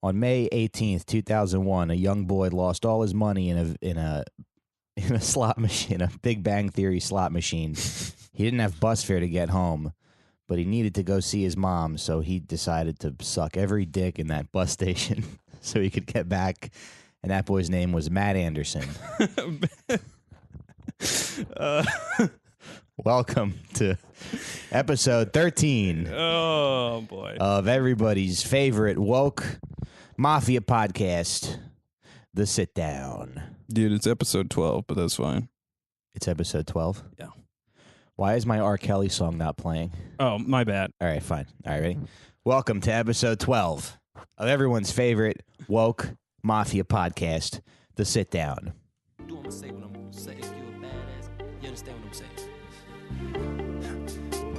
On May 18th, 2001, a young boy lost all his money in a slot machine, a Big Bang Theory slot machine. He didn't have bus fare to get home, but he needed to go see his mom, so he decided to suck every dick in that bus station so he could get back. And that boy's name was Matt Anderson. Welcome to episode 13. Oh, boy. Of everybody's favorite woke mafia podcast, The Sit Down. Dude, it's episode 12, but that's fine. It's episode 12? Yeah. Why is my R. Kelly song not playing? Oh, my bad. All right, fine. All right, ready? Welcome to episode 12 of everyone's favorite woke mafia podcast, The Sit Down. Do what I'm say when I'm gonna say. If you're a badass, you understand what I'm saying?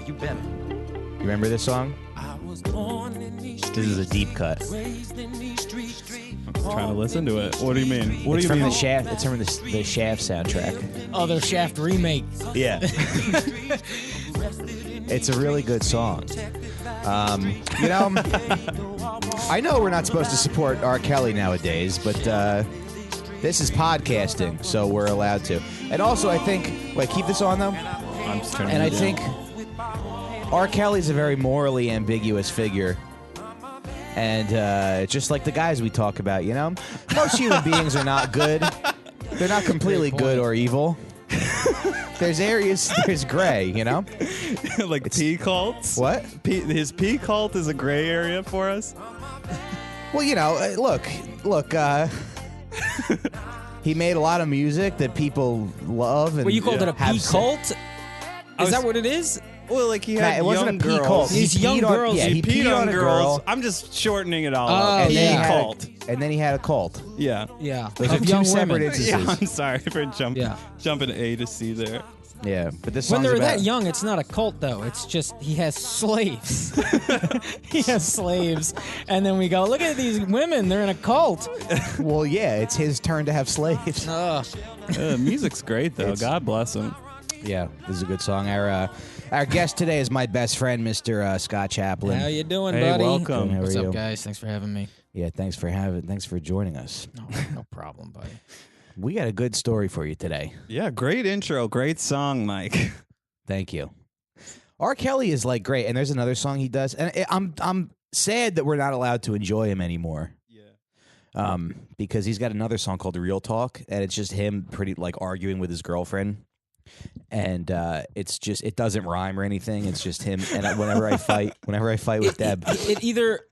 You better. You remember this song? I was born in these streets, This is a deep cut. raised in these streets. I'm trying to listen to it. What do you mean? What It's do you from mean? the Shaft. It's from the Shaft soundtrack. Oh, their Shaft remake. Yeah. It's a really good song. I know we're not supposed to support R. Kelly nowadays, but this is podcasting, so we're allowed to. And also, I think, wait, keep this on though. I'm just turning And I it think R. Kelly's a very morally ambiguous figure. And just like the guys we talk about, you know? Most human beings are not good. They're not completely good or evil. There's areas, there's gray, you know? like P cults? What? His P cult is a gray area for us? Well, you know, look, he made a lot of music that people love. And Well, you called it a have P cult? Is that what it is? Well, like he Nah, had it wasn't young a P girls. cult. These He young peed on- girls. yeah, He peed on a girls. girl. I'm just shortening it all Oh, up. And then, yeah. he Cult. and then he had a cult. Yeah. Yeah. Those are Of two young separate women. instances. Yeah, I'm sorry for jumping A to C there. Yeah, but this When song's they're about, that young, it's not a cult, though. It's just he has slaves. He has slaves. And then we go, look at these women. They're in a cult. Well, yeah, it's his turn to have slaves. Ugh. Music's great, though. God bless him. Yeah, this is a good song. Our guest today is my best friend, Mr. Scott Chaplain. How you doing, Hey, buddy? welcome. How are What's you? up, guys? Thanks for having me. Yeah, thanks for joining us. No problem, buddy. We got a good story for you today. Yeah, great intro. Great song, Mike. Thank you. R. Kelly is like great, and there's another song he does, and I'm sad that we're not allowed to enjoy him anymore. Yeah. Because he's got another song called "Real Talk," and it's just him pretty like arguing with his girlfriend, and it doesn't rhyme or anything. It's just him. And whenever I fight with Deb,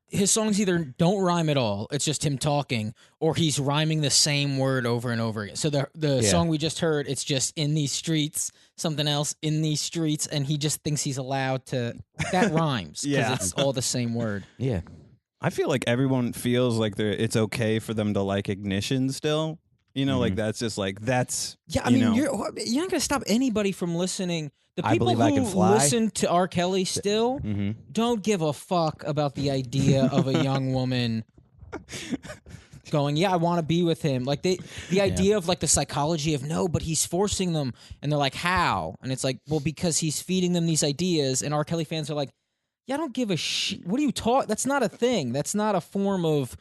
His songs either don't rhyme at all. It's just him talking, or he's rhyming the same word over and over again. So the song we just heard, it's just in these streets, something else in these streets, and he just thinks he's allowed to. That rhymes because Yeah. it's all the same word. yeah, I feel like everyone feels like it's okay for them to like Ignition still. You know, like that's just like that's. Yeah, I you mean, know. you're not gonna stop anybody from listening. The I people Believe I Can who Fly. listen to R. Kelly still don't give a fuck about the idea of a young woman going, yeah, I want to be with him. Like the idea of like the psychology of no, but he's forcing them, and they're like, how? And it's like, well, because he's feeding them these ideas, and R. Kelly fans are like, yeah, I don't give a shit. What are you talking? That's not a thing. That's not a form of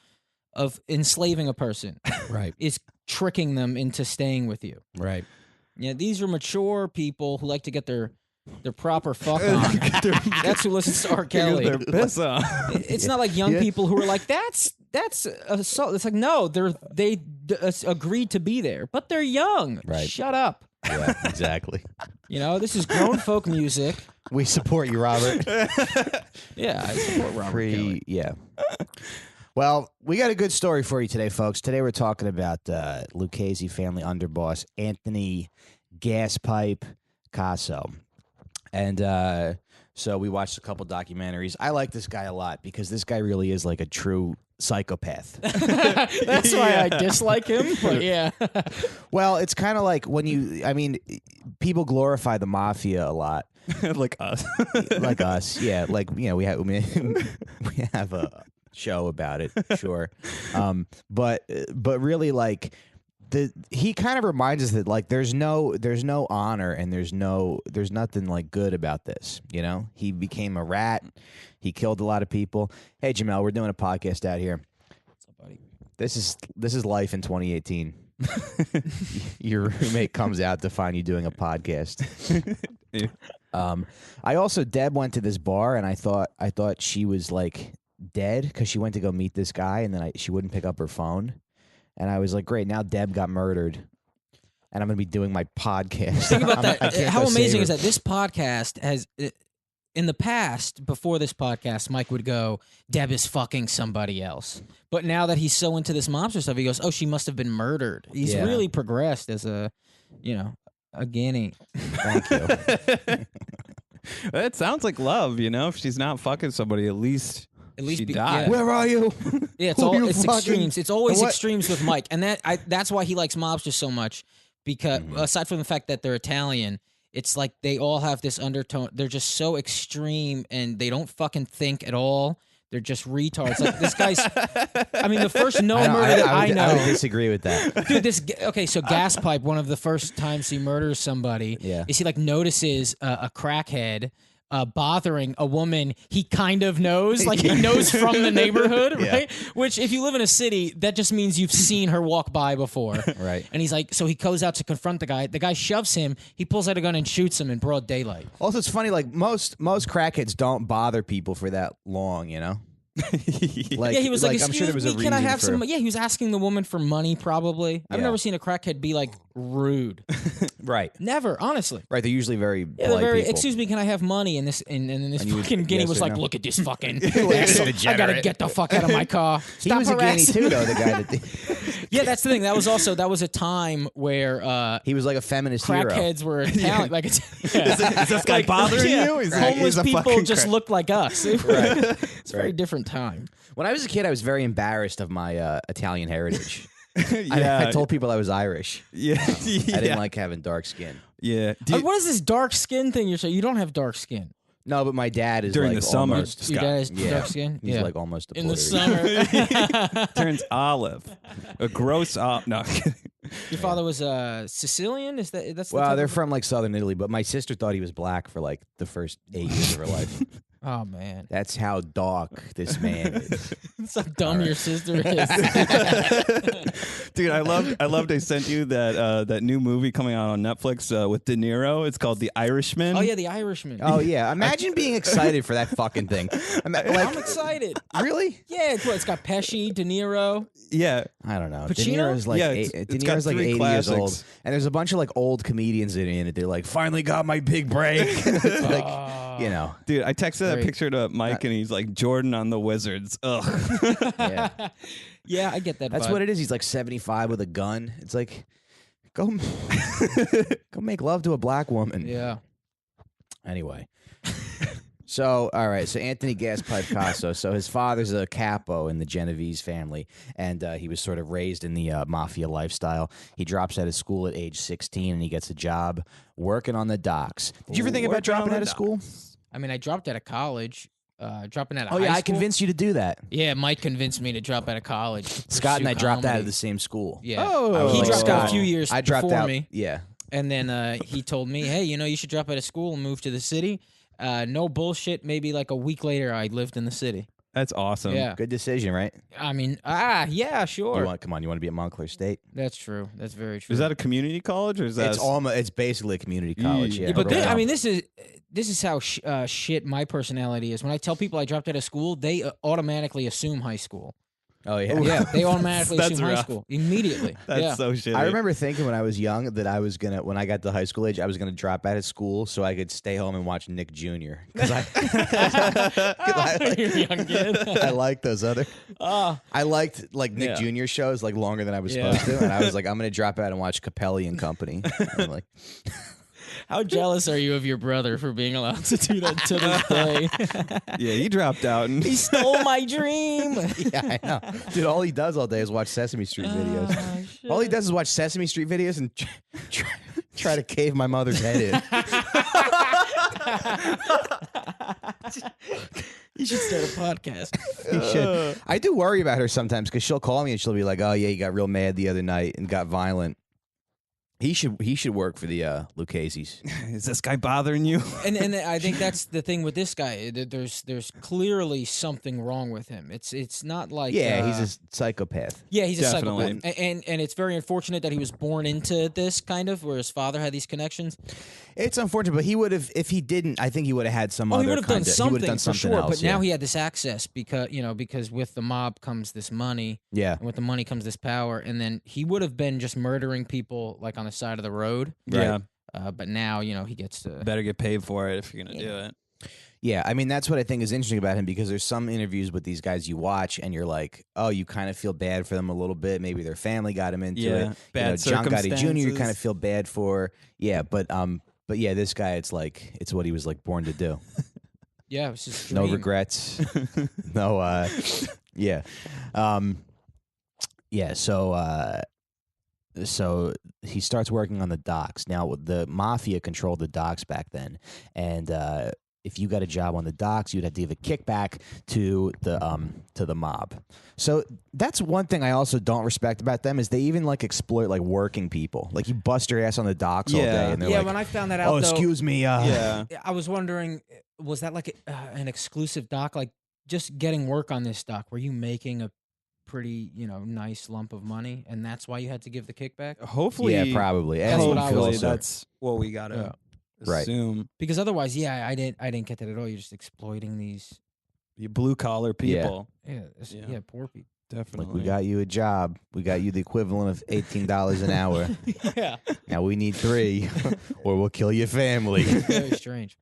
enslaving a person. right, It's tricking them into staying with you. right. Yeah, these are mature people who like to get their proper fuck on. That's who listens to R. Kelly. They're piss on. It's not like young people who are like, that's assault. It's like, no, they agreed to be there, but they're young. Right. Shut up. Yeah, exactly. You know, this is grown folk music. We support you, Robert. Yeah, I support Robert Kelly. Yeah. Well, we got a good story for you today, folks. Today we're talking about Lucchese family underboss Anthony Gaspipe Casso. And so we watched a couple documentaries. I like this guy a lot because this guy really is like a true psychopath. That's why I dislike him, but yeah. Well, it's kind of like people glorify the mafia a lot. Like us. Like us, yeah. Like, you know, we have a show about it, sure. But really, like, he kind of reminds us that like there's no honor and there's nothing like good about this. You know, he became a rat. He killed a lot of people. Hey, Jamel, we're doing a podcast out here. This is life in 2018. Your roommate comes out to find you doing a podcast. I also Deb went to this bar and I thought she was like dead because she went to go meet this guy and then she wouldn't pick up her phone, and I was like, great, now Deb got murdered, and I'm gonna be doing my podcast. Think about that. How amazing is that? This podcast has. In the past, before this podcast, Mike would go, Deb is fucking somebody else. But now that he's so into this mobster stuff, he goes, oh, she must have been murdered. He's really progressed as a guinea. Thank you. It sounds like love, If she's not fucking somebody, at least she died. Yeah. Where are you? Yeah, it's extremes. It's always extremes with Mike. And that's why he likes mobsters so much. Because aside from the fact that they're Italian, it's like they all have this undertone. They're just so extreme, and they don't fucking think at all. They're just retards. Like this guy's. I mean, the first murder that I know. I would disagree with that, dude. So Gaspipe, one of the first times he murders somebody, is he like notices a crackhead bothering a woman he kind of knows, like he knows from the neighborhood, right? Which, if you live in a city, that just means you've seen her walk by before, right? And he's like, so he goes out to confront the guy. The guy shoves him. He pulls out a gun and shoots him in broad daylight. Also, it's funny, like most crackheads don't bother people for that long, Like, he was like, I'm sure there was a reason can I have for... some? Yeah, he was asking the woman for money, probably. I've never seen a crackhead be like rude. Right. Never, honestly. Right, they're usually very they're polite very, people. excuse me, can I have money? And this fucking guinea was like, look at this fucking asshole. I gotta get the fuck out of my car. He was a guinea too, though, the guy that... Yeah, that's the thing. That was a time where he was like a feminist hero. Crackheads were Italian. Like, is this guy bothering you? Homeless people just looked like us. It's a very different time. When I was a kid, I was very embarrassed of my Italian heritage. I told people I was Irish. Yeah. I didn't like having dark skin. Yeah. What is this dark skin thing you're saying? You don't have dark skin. No, but my dad is during like the summer. Almost, your dad is dark skin? He's like almost a in the Puerto summer. Turns olive. A gross olive. No. Your father was Sicilian? That's the well, type they're of... from like southern Italy, but my sister thought he was black for like the first 8 years of her life. Oh man, that's how dark this man is. That's how dumb your sister is. Dude, I loved they sent you that new movie coming out on Netflix with De Niro. It's called The Irishman. Oh yeah, The Irishman. Oh yeah, imagine being excited for that fucking thing. I'm excited. Really? Yeah, it's got Pesci, De Niro. Yeah, I don't know. Pacino? De Niro's like De Niro's like 80 classics. years old, and there's a bunch of like old comedians in it. They're like, finally got my big break. Like, dude, I texted that picture to Mike, and he's like Jordan on the Wizards. Ugh. Yeah. Yeah, I get that. That's vibe. what it is. He's like 75 with a gun. It's like, go make love to a black woman. Yeah. Anyway. So, all right. So, Anthony Gaspipe Casso. So, his father's a capo in the Genovese family, and he was sort of raised in the mafia lifestyle. He drops out of school at age 16, and he gets a job working on the docks. Did you ever think about dropping out of school? I mean, I dropped out of college. Dropping out of high school. I convinced you to do that. Yeah, Mike convinced me to drop out of college. Scott and I dropped out of the same school. Yeah. Oh. He like, dropped out Scott, a few years I dropped before out. me. Yeah. And then he told me, hey, you should drop out of school and move to the city. No bullshit. Maybe like a week later, I lived in the city. That's awesome. Yeah. Good decision, right? I mean, yeah, sure. You want to be at Montclair State? That's true. That's very true. Is that a community college, or is that? It's basically a community college. Yeah, but this is how shit my personality is. When I tell people I dropped out of school, they automatically assume high school. Oh yeah, yeah. They automatically That's assume high rough. school immediately. That's so shitty. I remember thinking when I was young that I was gonna, when I got to high school age, I was gonna drop out of school so I could stay home and watch Nick Jr. Because You're a young kid. I liked those other. I liked like Nick Jr. shows like longer than I was supposed to, and I was like, I'm gonna drop out and watch Capelli and Company. I'm like, how jealous are you of your brother for being allowed to do that to this day? Yeah, he dropped out and he stole my dream. Yeah, I know, dude. All he does all day is watch Sesame Street videos. All he does is watch Sesame Street videos and try to cave my mother's head in. You should start a podcast. You should. I do worry about her sometimes because she'll call me and she'll be like, "Oh yeah, you got real mad the other night and got violent." He should work for the Lucchese's. Is this guy bothering you? And I think that's the thing with this guy. There's clearly something wrong with him. It's not like He's a psychopath. yeah, he's Definitely. a psychopath, and it's very unfortunate that he was born into this kind of where his father had these connections. It's unfortunate, but he would have if he didn't. I think he would have had some. Oh, other he would have done he something, would have done for something sure. else, But now he had this access because with the mob comes this money. yeah. And with the money comes this power, and then he would have been just murdering people like on the side of the road. Yeah. But now he gets to. Better get paid for it if you're gonna do it. Yeah, I mean that's what I think is interesting about him because there's some interviews with these guys you watch and you're like, oh, you kind of feel bad for them a little bit. Maybe their family got him into it. Bad John Gotti Jr. You circumstances. kind of feel bad for. Yeah, but yeah, this guy, it's what he was like born to do. Yeah, it was his No dream. regrets. No. Yeah. Yeah. So he starts working on the docks. Now the mafia controlled the docks back then, and if you got a job on the docks, you'd have to give a kickback to the mob. So that's one thing I also don't respect about them is they even like exploit like working people. Like you bust your ass on the docks all day, and they're Yeah, like, when I found that out, "Oh, though, excuse me." Yeah. I was wondering, was that like an exclusive dock? Like just getting work on this dock, were you making a pretty nice lump of money, and that's why you had to give the kickback? Hopefully, Yeah, probably. That's what I Hopefully, was- that's what we gotta Right. assume. Because otherwise, I didn't get that at all. You're just exploiting these, The blue collar people. yeah, poor people. Definitely. Like we got you a job. We got you the equivalent of $18 an hour. Yeah, Now we need 3, or we'll kill your family. very strange.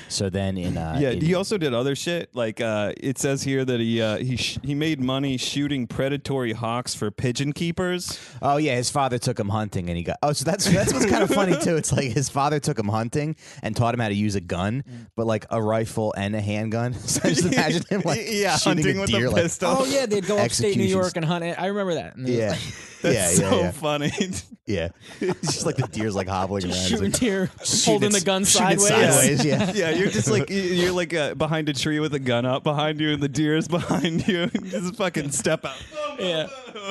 So then he also did other shit. Like it says here that he made money shooting predatory hawks for pigeon keepers. oh yeah, his father took him hunting, and he got. Oh, so that's what's kind of funny too. It's like his father took him hunting and taught him how to use a gun, but like a rifle and a handgun. So I just imagine him like shooting hunting a with deer, a like, pistol. Oh yeah, they'd go upstate New Executions. York and hunt it. I remember that. And yeah, That's yeah, so funny. yeah. It's just like the deer's like hobbling around. It's shooting like, deer, shooting holding it- the gun shooting it sideways. Yeah. Yeah, you're just like you're like behind a tree with a gun up behind you, and the deer is behind you. Just fucking step out. Yeah.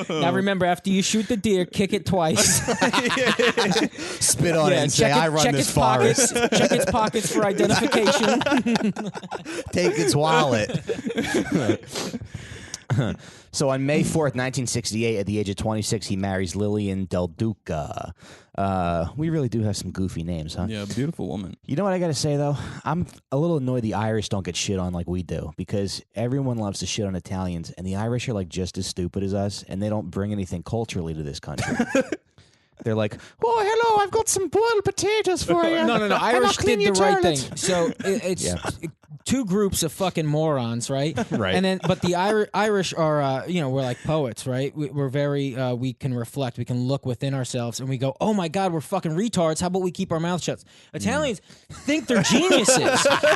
Now remember, after you shoot the deer, kick it twice. Spit on it and say, "I run check this its forest." pockets. Check its pockets for identification. Take its wallet. So on May 4th, 1968, at the age of 26, he marries Lillian Del Duca. We really do have some goofy names, huh? Yeah, beautiful woman. You know what I got to say, though? I'm a little annoyed the Irish don't get shit on like we do, because everyone loves to shit on Italians, and the Irish are like just as stupid as us, and they don't bring anything culturally to this country. They're like, "Oh, hello, I've got some boiled potatoes for you." No. And I'll Irish clean did your the right toilet." thing. So it's Yeah. two groups of fucking morons, right? Right. And then, but the Irish are, we're like poets, right? We're very, we can reflect, we can look within ourselves, and we go, "Oh my God, we're fucking retards. How about we keep our mouth shut?" Italians think they're geniuses.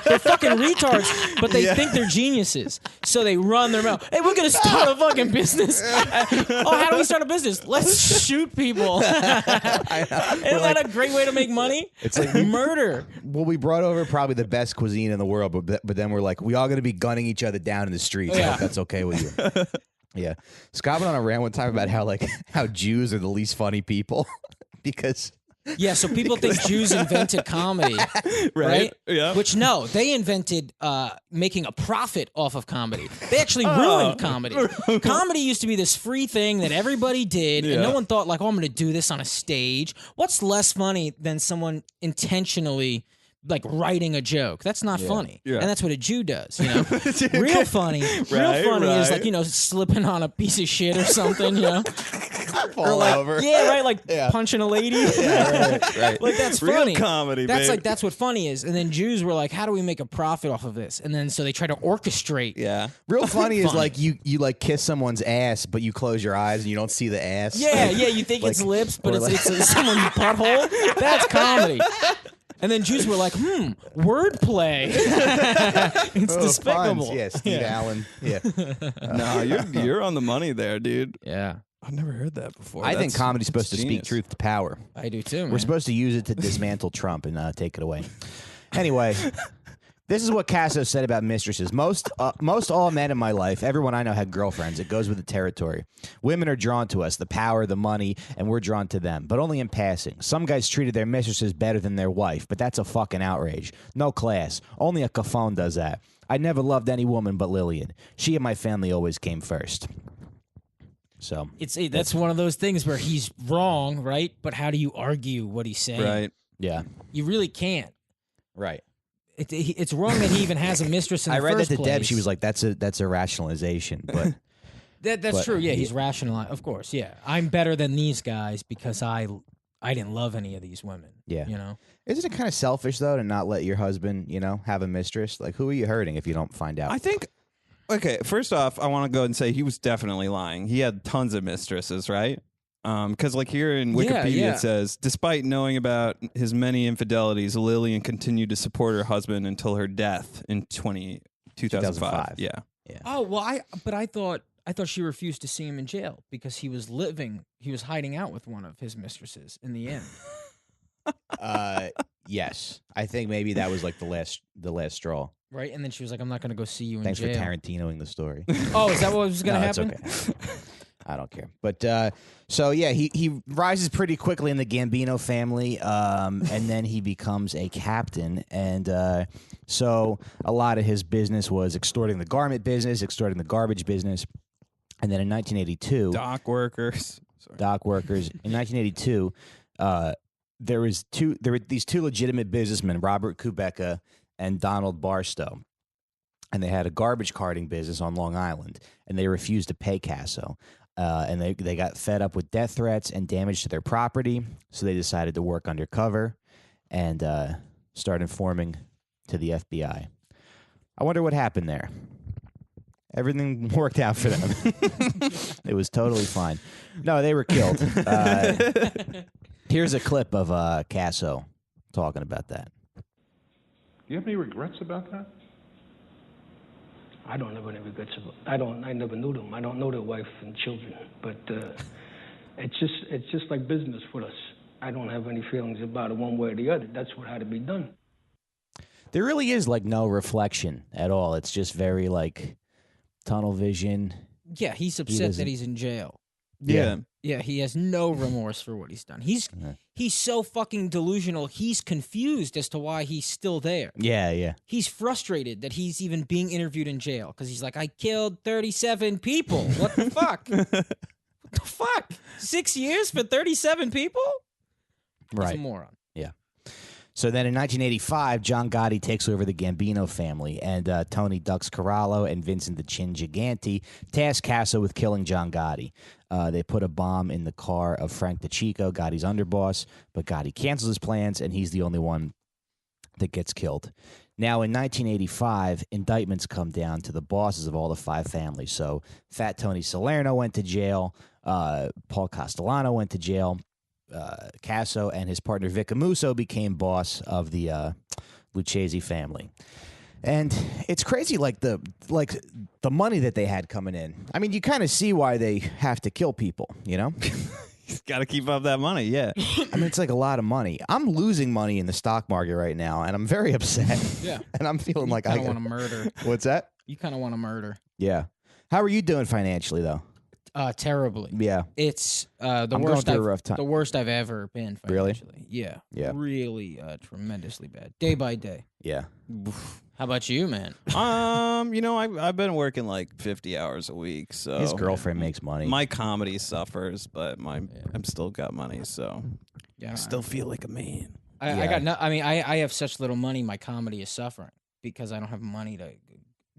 They're fucking retards, but they think they're geniuses. So they run their mouth. Hey, we're gonna start a fucking business. Oh, how do we start a business? Let's shoot people. Isn't that a great way to make money? It's like murder. Well, we brought over probably the best cuisine in the world, but then we're like, we all going to be gunning each other down in the streets. I Yeah. hope that's okay with you. Yeah. Scott went on a rant one time about how Jews are the least funny people because Yeah, so people think Jews invented comedy, right? Yeah. Which no, they invented making a profit off of comedy. They actually ruined comedy. Comedy used to be this free thing that everybody did, and no one thought like, "Oh, I'm going to do this on a stage." What's less funny than someone intentionally like writing a joke? That's not funny, Yeah. and that's what a Jew does. Real funny is right. like slipping on a piece of shit or something. fall Like, over. yeah, right. Like punching a lady. Right. Like that's Real funny. comedy, That's babe. like that's what funny is. And then Jews were like, how do we make a profit off of this? And then so they try to orchestrate. Yeah. Real funny is like you like kiss someone's ass, but you close your eyes and you don't see the ass. Yeah, you think it's lips, but or it's someone's butthole. That's comedy. And then Jews were like, wordplay. It's despicable. Puns. Yeah, Steve Allen. Yeah. No, you're on the money there, dude. Yeah, I've never heard that before. I think That's- comedy's supposed to that's speak genius. truth to power. I do too. We're supposed to use it to dismantle Trump and take it away. Anyway, This is what Casso said about mistresses. Most all men in my life, everyone I know had girlfriends. It goes with the territory. Women are drawn to us, the power, the money, and we're drawn to them, but only in passing. Some guys treated their mistresses better than their wife, but that's a fucking outrage. No class. Only a cafone does that. I never loved any woman but Lillian. She and my family always came first. So that's one of those things where he's wrong, right? But how do you argue what he's saying? Right. yeah, You really can't. right. It's wrong that he even has a mistress in the I read first that to Deb. place. She was like, "That's a rationalization," but That's but- true. Yeah, he's rationalized. Of course. Yeah, I'm better than these guys because I didn't love any of these women. Yeah. You know. isn't it kind of selfish though to not let your husband, have a mistress? Like, who are you hurting if you don't find out? I think. Okay, first off, I want to go and say he was definitely lying. He had tons of mistresses, right? Because like here in Wikipedia yeah. it says, despite knowing about his many infidelities, Lillian continued to support her husband until her death in 2005. Yeah. Oh well, I thought she refused to see him in jail because he was hiding out with one of his mistresses in the end. Yes, I think maybe that was like the last straw. Right, and then she was like, "I'm not going to go see you in Thanks jail." for Tarantinoing the story. Oh, is that what was going to No, it's happen? okay. I don't care. But so yeah, he rises pretty quickly in the Gambino family, and then he becomes a captain. And so a lot of his business was extorting the garment business, extorting the garbage business. And then in 1982, Dock workers. Sorry. dock workers. In 1982, there were these two legitimate businessmen, Robert Kubeka and Donald Barstow. And they had a garbage carting business on Long Island, and they refused to pay Casso. And they got fed up with death threats and damage to their property, so they decided to work undercover and start informing to the FBI. I wonder what happened there. Everything worked out for them. It was totally fine. No, they were killed. Here's a clip of Casso talking about that. Do you have any regrets about that? I don't have any regrets about. I never knew them. I don't know their wife and children. But it's just like business with us. I don't have any feelings about it one way or the other. That's what had to be done. There really is like no reflection at all. It's just very like tunnel vision. Yeah, he's upset that he's in jail. Yeah. Yeah, he has no remorse for what he's done. He's so fucking delusional. He's confused as to why he's still there. Yeah. He's frustrated that he's even being interviewed in jail because he's like, I killed 37 people. What the fuck? What the fuck? 6 years for 37 people? Right. He's a moron. Yeah. So then in 1985, John Gotti takes over the Gambino family, and Tony Ducks Corallo and Vincent the Chin Gigante task Casso with killing John Gotti. They put a bomb in the car of Frank DeChico, Gotti's underboss, but Gotti cancels his plans, and he's the only one that gets killed. Now, in 1985, indictments come down to the bosses of all the five families. So Fat Tony Salerno went to jail, Paul Castellano went to jail, Casso and his partner Vic Amuso became boss of the Lucchese family. And it's crazy, like the money that they had coming in. I mean, you kind of see why they have to kill people, you know? He's got to keep up that money, yeah. I mean, it's like a lot of money. I'm losing money in the stock market right now, and I'm very upset. Yeah. And I'm feeling like I I want to murder. What's that? You kind of want to murder. Yeah. How are you doing financially, though? Terribly. Yeah. It's the I'm worst. going through a rough time. The worst I've ever been Really? financially. Yeah. Yeah. Really, tremendously bad. Day by day. Yeah. How about you, man? I've been working like 50 hours a week, so His girlfriend makes money. my comedy suffers, but I'm still got money, so Yeah. I still feel like a man. I got no. I mean, I have such little money. My comedy is suffering because I don't have money to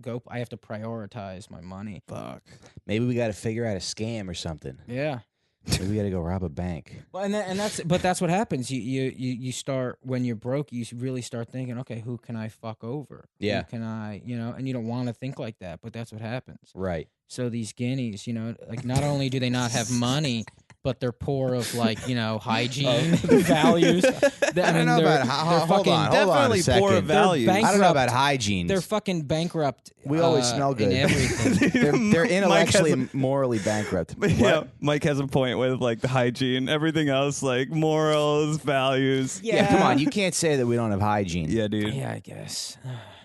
go. I have to prioritize my money. Fuck. Maybe we got to figure out a scam or something. Yeah. Maybe we got to go rob a bank. Well, that's what happens. You start when you're broke. You really start thinking, okay, who can I fuck over? Yeah. Who can I, and you don't want to think like that, but that's what happens. Right. So these guineas, like not only do they not have money, but they're poor of hygiene values. I don't know about hold on a Definitely second. poor of values. I don't know about bankrupt. hygiene. They're fucking bankrupt. We always smell good. in everything. They're intellectually Mike and morally bankrupt. Yeah, Mike has a point with like the hygiene, everything else like morals, values. Yeah, come on. You can't say that we don't have hygiene. Yeah, dude. Yeah, I guess.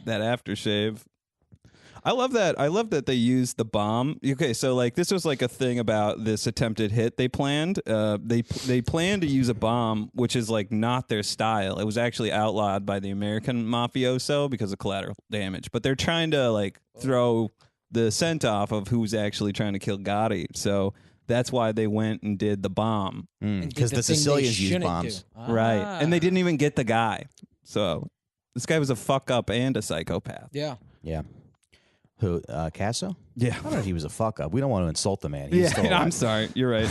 That aftershave. I love that. I love that they used the bomb. Okay, so like this was like a thing about this attempted hit they planned. They planned to use a bomb, which is like not their style. It was actually outlawed by the American mafioso because of collateral damage. But they're trying to like throw the scent off of who's actually trying to kill Gotti. So that's why they went and did the bomb. Because the Sicilians use bombs. Right. And they didn't even get the guy. So this guy was a fuck up and a psychopath. Yeah. Yeah. Who, Casso? Yeah. I don't know if he was a fuck up. We don't want to insult the man. He's still alive. I'm sorry. You're right.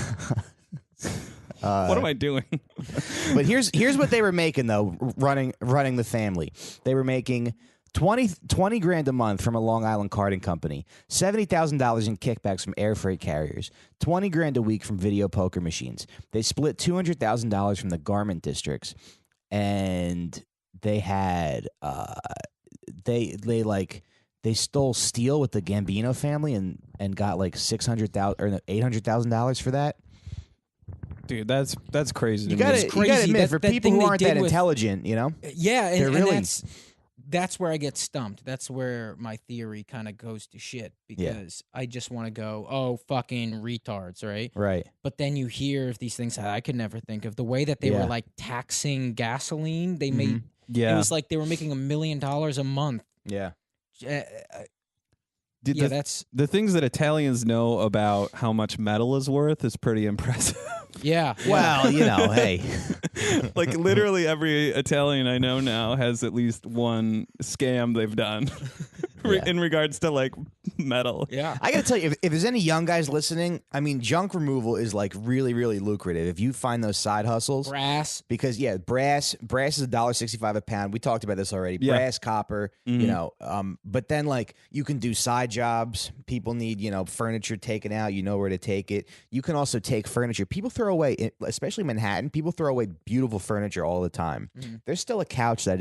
What am I doing? But here's what they were making though, running the family. They were making 20 grand a month from a Long Island carting company, $70,000 in kickbacks from air freight carriers, 20 grand a week from video poker machines. They split $200,000 from the garment districts, and they had they stole steel with the Gambino family and got like $800,000 for that. Dude, that's crazy. You gotta admit, for people who aren't that intelligent, you know, yeah, and really that's where I get stumped. That's where my theory kind of goes to shit because I just want to go, oh, fucking retards, right? Right. But then you hear these things that I could never think of. The way that they were like taxing gasoline, they made it was like they were making $1 million a month. Yeah. That's the things that Italians know about how much metal is worth is pretty impressive. Yeah. Well, you know, hey. Like literally every Italian I know now has at least one scam they've done in regards to like metal. Yeah. I got to tell you, if there's any young guys listening, I mean, junk removal is like really, really lucrative. If you find those side hustles. Brass. Because, brass is $1.65 a pound. We talked about this already. Yeah. Brass, copper, you know. But then, like, you can do side jobs. People need, furniture taken out. You know where to take it. You can also take furniture. People throw away, especially Manhattan, people throw away beautiful furniture all the time. There's still a couch that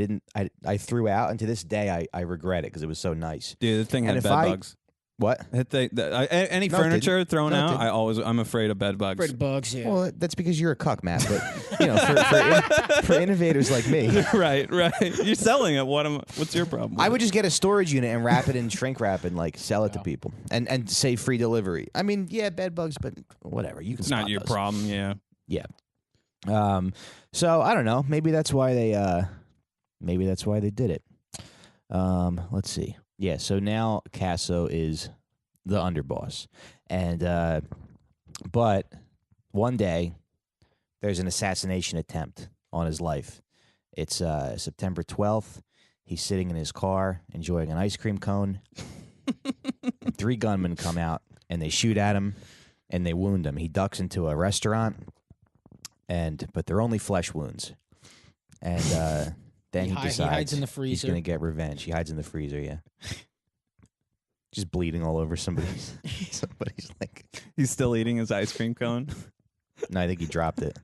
I threw out, and to this day, I regret it because it was so nice. Dude, the thing had bed bugs. What? Any furniture thrown out, I'm afraid of bed bugs. Afraid of bugs, yeah. Well, that's because you're a cuck, Matt. But for innovators like me, right. You're selling it. What's your problem? I would just get a storage unit and wrap it in shrink wrap and like sell it to people and say free delivery. I mean, bed bugs, but whatever. You can. It's not your problem. Yeah. Yeah. So I don't know. Maybe that's why they did it. Let's see. Yeah, so now Casso is the underboss. And but one day there's an assassination attempt on his life. It's September 12th. He's sitting in his car enjoying an ice cream cone. And 3 gunmen come out and they shoot at him and they wound him. He ducks into a restaurant but they're only flesh wounds. And then he decides he hides in the freezer. He's going to get revenge. He hides in the freezer, yeah. Just bleeding all over somebody's like. He's still eating his ice cream cone. No, I think he dropped it.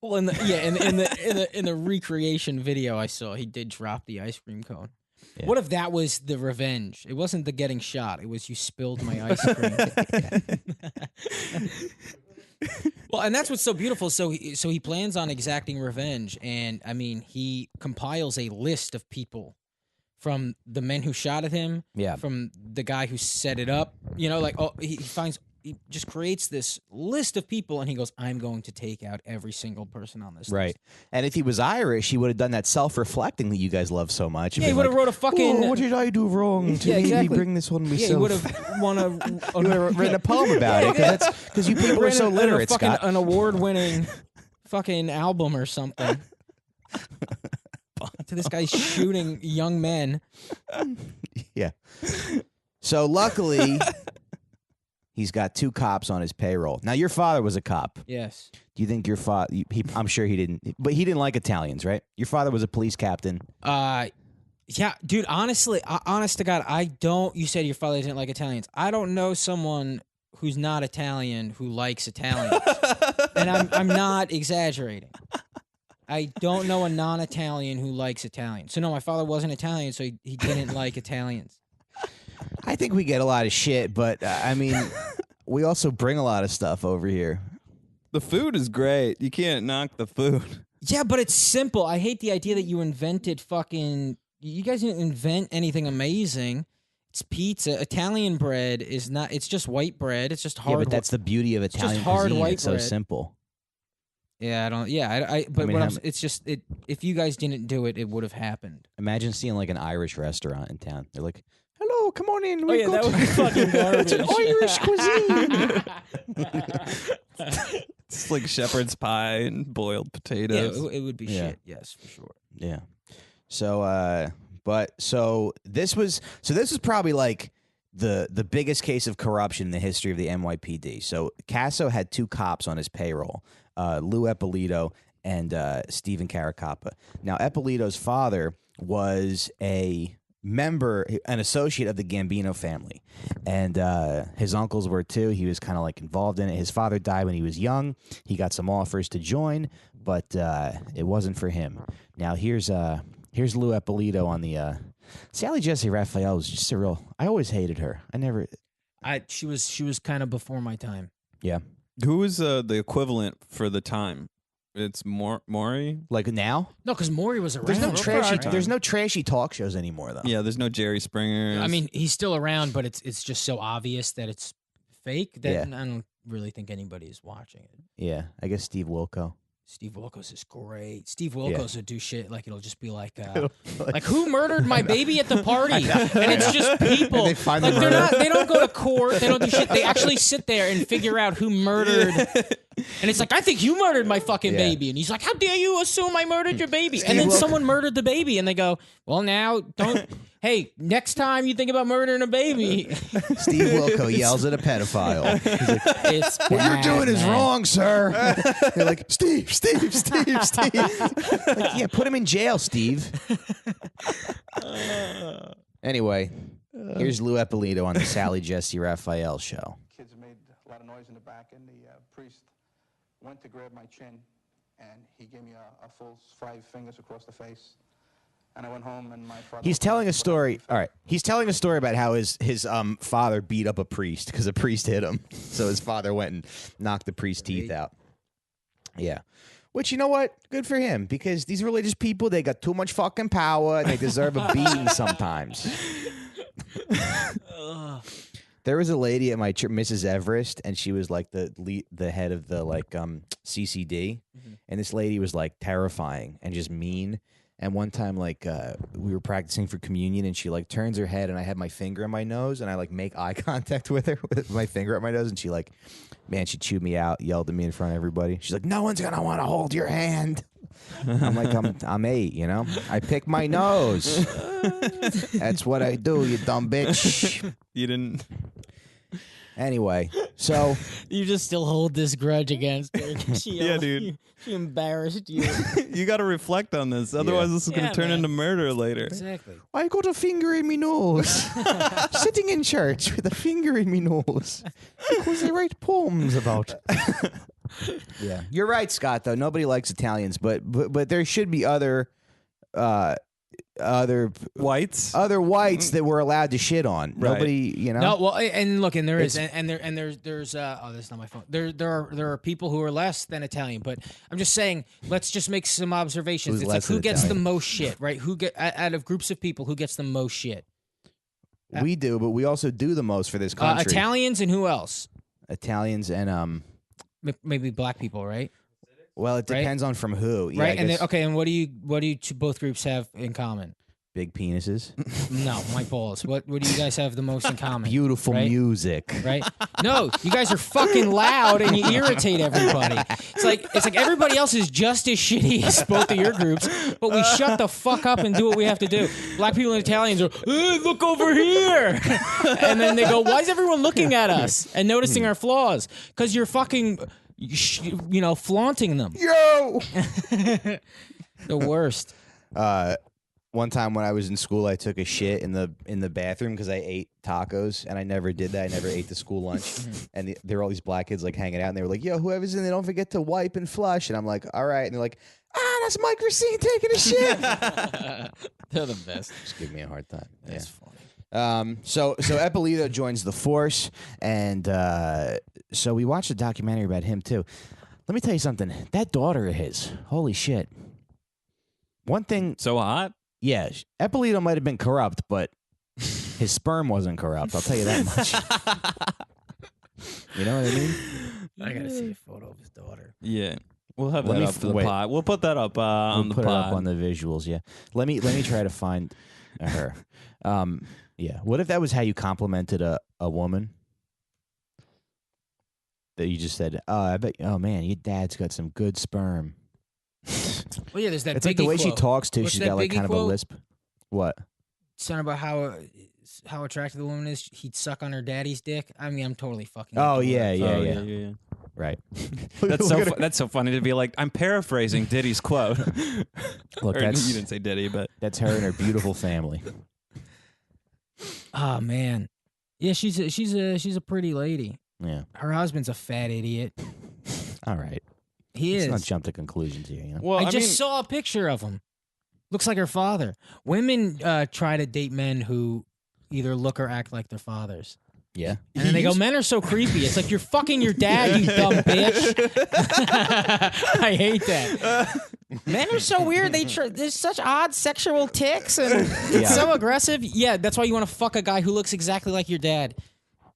Well, in the recreation video I saw, he did drop the ice cream cone. Yeah. What if that was the revenge? It wasn't the getting shot. It was you spilled my ice cream. Well, and that's what's so beautiful. So he plans on exacting revenge, and I mean, he compiles a list of people from the men who shot at him, from the guy who set it up. He just creates this list of people, and he goes, "I'm going to take out every single person on this list." And if he was Irish, he would have done that self-reflecting that you guys love so much. Yeah, he would have wrote a fucking. Oh, what did I do wrong to maybe bring this on myself? Yeah, he would have won written a poem about it because you people are so literate, Scott. An award-winning fucking album or something. To this guy shooting young men. Yeah. So luckily. He's got 2 cops on his payroll. Now, your father was a cop. Yes. Do you think your father... I'm sure he didn't... But he didn't like Italians, right? Your father was a police captain. Yeah, dude, honestly, honest to God, I don't... You said your father didn't like Italians. I don't know someone who's not Italian who likes Italians. And I'm not exaggerating. I don't know a non-Italian who likes Italians. So, no, my father wasn't Italian, so he didn't like Italians. I think we get a lot of shit, but I mean, we also bring a lot of stuff over here. The food is great. You can't knock the food. Yeah, but it's simple. I hate the idea that you invented fucking, You guys didn't invent anything amazing. It's pizza. Italian bread is not. It's just white bread. It's just hard. Yeah, but that's the beauty of just Italian hard cuisine. white It's so bread. simple. Yeah, I don't. Yeah, but I mean, what how I'm, it's just it. If you guys didn't do it, it would have happened. Imagine seeing like an Irish restaurant in town. They're like, "Hello, come on in. Oh We've yeah, got that would be fucking garbage. it's an Irish cuisine." It's like shepherd's pie and boiled Yeah, potatoes. it would be Yeah. shit. Yes, for sure. Yeah. So, this was probably like the biggest case of corruption in the history of the NYPD. So Casso had 2 cops on his payroll, Lou Eppolito and Stephen Caracappa. Now, Eppolito's father was an associate of the Gambino family, and his uncles were too. He was kind of like involved in it. His father died when he was young. He got some offers to join, but it wasn't for him. Now here's Lou Eppolito on the Sally Jesse Raphael was just a real. I always hated her. She was kind of before my time. Yeah. Who is the equivalent for the time? It's Maury. Like now, No, because Maury was around. there's no for our trashy. time. There's no trashy talk shows anymore though. Yeah, there's no Jerry Springer. I mean, he's still around, but it's just so obvious that it's fake that Yeah. I don't really think anybody is watching it. Yeah, I guess Steve Wilco. Steve Wilkos is great. Steve Wilkos would do shit like it'll just be like who murdered my baby at the party? And it's just people. And they find the like murderer. they don't go to court. They don't do shit. They actually sit there and figure out who murdered. And it's like, I think you murdered my fucking Yeah. baby. And he's like, how dare you assume I murdered your baby? Steve And then Wilkos- someone murdered the baby, and they go, well, now don't. Hey, next time you think about murdering a baby, Steve Wilco yells at a pedophile. He's like, it's "What you're bad, doing is man. wrong, sir." They're like, "Steve." Like, yeah, put him in jail, Steve. Anyway, here's Lou Eppolito on the Sally Jesse Raphael show. Kids made a lot of noise in the back, and the priest went to grab my chin, and he gave me a full 5 fingers across the face. And I went home, and my father. He's telling a story. All right, he's telling a story about how his father beat up a priest because a priest hit him. So his father went and knocked the priest's teeth out. Yeah. Which, you know what? Good for him, because these religious people, they got too much fucking power and they deserve a beating sometimes. There was a lady at my church, Mrs. Everest, and she was like the head of the CCD, and this lady was like terrifying and just mean. And one time, like, we were practicing for communion, and she, like, turns her head, and I had my finger in my nose, and I, like, make eye contact with her with my finger at my nose, and she, like, man, she chewed me out, yelled at me in front of everybody. She's like, no one's going to want to hold your hand. I'm like, I'm 8, you know? I pick my nose. That's what I do, you dumb bitch. you didn't. Anyway, so You just still hold this grudge against her. Yeah, dude. She embarrassed you. You got to reflect on this. Otherwise, this is going Yeah, to turn man. into murder later. Exactly. I got a finger in me nose. Sitting in church with a finger in me nose. Because I write poems about it. Yeah. You're right, Scott, though. Nobody likes Italians, but there should be other Whites. whites that we're allowed to shit on. Right. Nobody, you know. No, well, and look, and there is, It's- and there's oh, that's not my phone. There are people who are less than Italian, but I'm just saying, let's just make some observations. Who's It's less like who than gets the Italian? most shit, right? Who get out of groups of people, who gets the most shit? We do, but we also do the most for this country. Italians and who else? Italians and Maybe black people, right? well, it Right? depends on from who. Yeah, I Right? And then, guess okay, and what do you both groups have in common? big penises, No, my balls. What do you guys have the most in common? beautiful Right? music. Right? No, you guys are fucking loud and you irritate everybody. It's like everybody else is just as shitty as both of your groups, but we shut the fuck up and do what we have to do. Black people and Italians are, look over here, and then they go, why is everyone looking at us and noticing our flaws? Because you're fucking, flaunting them. Yo. The worst. One time when I was in school, I took a shit in the bathroom because I ate tacos, and I never did that. I never ate the school lunch, and there were all these black kids like hanging out, and they were like, "Yo, whoever's in there, don't forget to wipe and flush." And I'm like, "All right," and they're like, "That's Mike Recine taking a shit." They're the best. Just give me a hard time. That's funny. So Eppolito joins the force, and so we watched a documentary about him too. Let me tell you something. That daughter of his, holy shit. One thing. So hot. Yeah, Eppolito might have been corrupt, but his sperm wasn't corrupt. I'll tell you that much. You know what I mean? I gotta see a photo of his daughter. Yeah. We'll have Let that me up for the wait. pod. We'll put that up on We'll the put pod. it up on the visuals. Yeah. Let me try to find her. Yeah. What if that was how you complimented a woman? That you just said, I bet. Oh man, your dad's got some good sperm. Well, yeah, there's that. It's like the Biggie way she quote. talks too. What's She's that got like Biggie kind of a quote? lisp. What? Something about how attractive the woman is. He'd suck on her daddy's dick. I mean, I'm totally fucking. Oh into yeah, it. yeah, Oh, yeah. Right. That's so funny to be like, I'm paraphrasing Diddy's quote. Look, Or, that's you didn't say Diddy, but that's her and her beautiful family. Oh man, yeah, she's a pretty lady. Yeah. Her husband's a fat idiot. All right. He Let's is. not jump to conclusions here. You know. well, I I just mean, saw a picture of him. Looks like her father. Women try to date men who either look or act like their fathers. Yeah. And then they go, men are so creepy. It's like, you're fucking your dad, you dumb bitch. I hate that. Men are so weird. There's such odd sexual tics and it's so aggressive. Yeah, that's why you want to fuck a guy who looks exactly like your dad.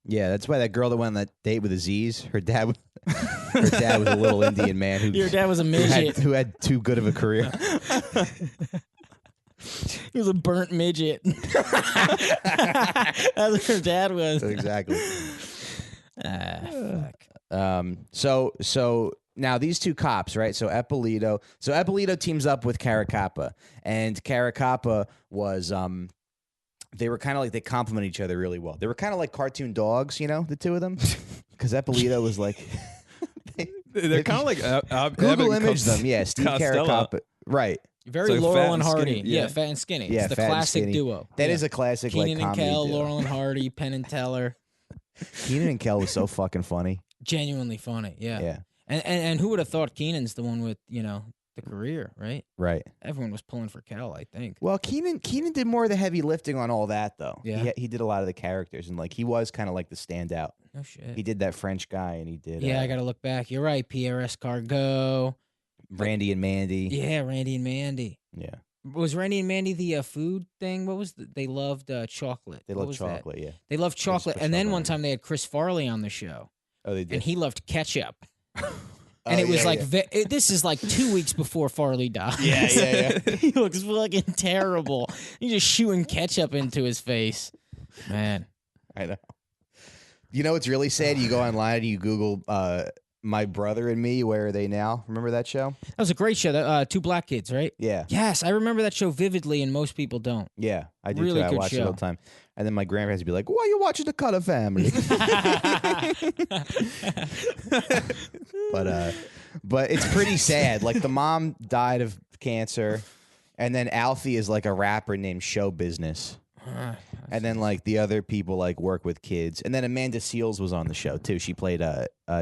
Yeah, that's why that girl that went on that date with Aziz, her dad was a little Indian man who Your dad was a midget. who had too good of a career. He was a burnt midget. That's what her dad was. Exactly. Fuck. So now these two cops, right? So Eppolito teams up with Caracappa, and Caracappa was they were kind of like, they complement each other really well. They were kind of like cartoon dogs, you know, the two of them, because Eppolito was like they're kind of like Google image them, yeah, Steve Costello. Caracappa, right? Very So fat Laurel and and Hardy. skinny, Yeah, yeah. fat and skinny. Yeah, It's the fat and classic skinny. duo. That yeah. is a classic Keenan like and comedy Kel, duo. Laurel and Hardy, Penn and Teller. Keenan and Kel was so fucking funny. Genuinely funny. Yeah. Yeah, And who would have thought Keenan's the one with, the career, right? right. Everyone was pulling for Kel, I think. Well, Keenan did more of the heavy lifting on all that, though. Yeah. He did a lot of the characters, and like he was kind of like the standout. No shit. He did that French guy, and he did. I got to look back. You're right. Pierre Escargot. Randy and Mandy. Yeah, Randy and Mandy. Yeah, Was Randy and Mandy the food thing? What was they loved chocolate. they What love was that? chocolate. Yeah. They loved chocolate. put And then chocolate one on it. time they had Chris Farley on the show, Oh, they did. and he loved ketchup. Oh, And it was yeah, like, yeah. this is like 2 weeks before Farley died. Yeah. He looks fucking terrible. He's just shooting ketchup into his face. Man. I know. You know what's really sad? You go online and you Google My Brother and Me. Where are they now? Remember that show? That was a great show. Two black kids, right? Yeah, Yes, I remember that show vividly, and most people don't. yeah. I do Really too. I good watch it all show. the time. And then my grandparents would be like, "Why are you watching the Cutter Family?" But it's pretty sad. Like the mom died of cancer, and then Alfie is like a rapper named Show Business. And then like the other people like work with kids. And then Amanda Seales was on the show too. She played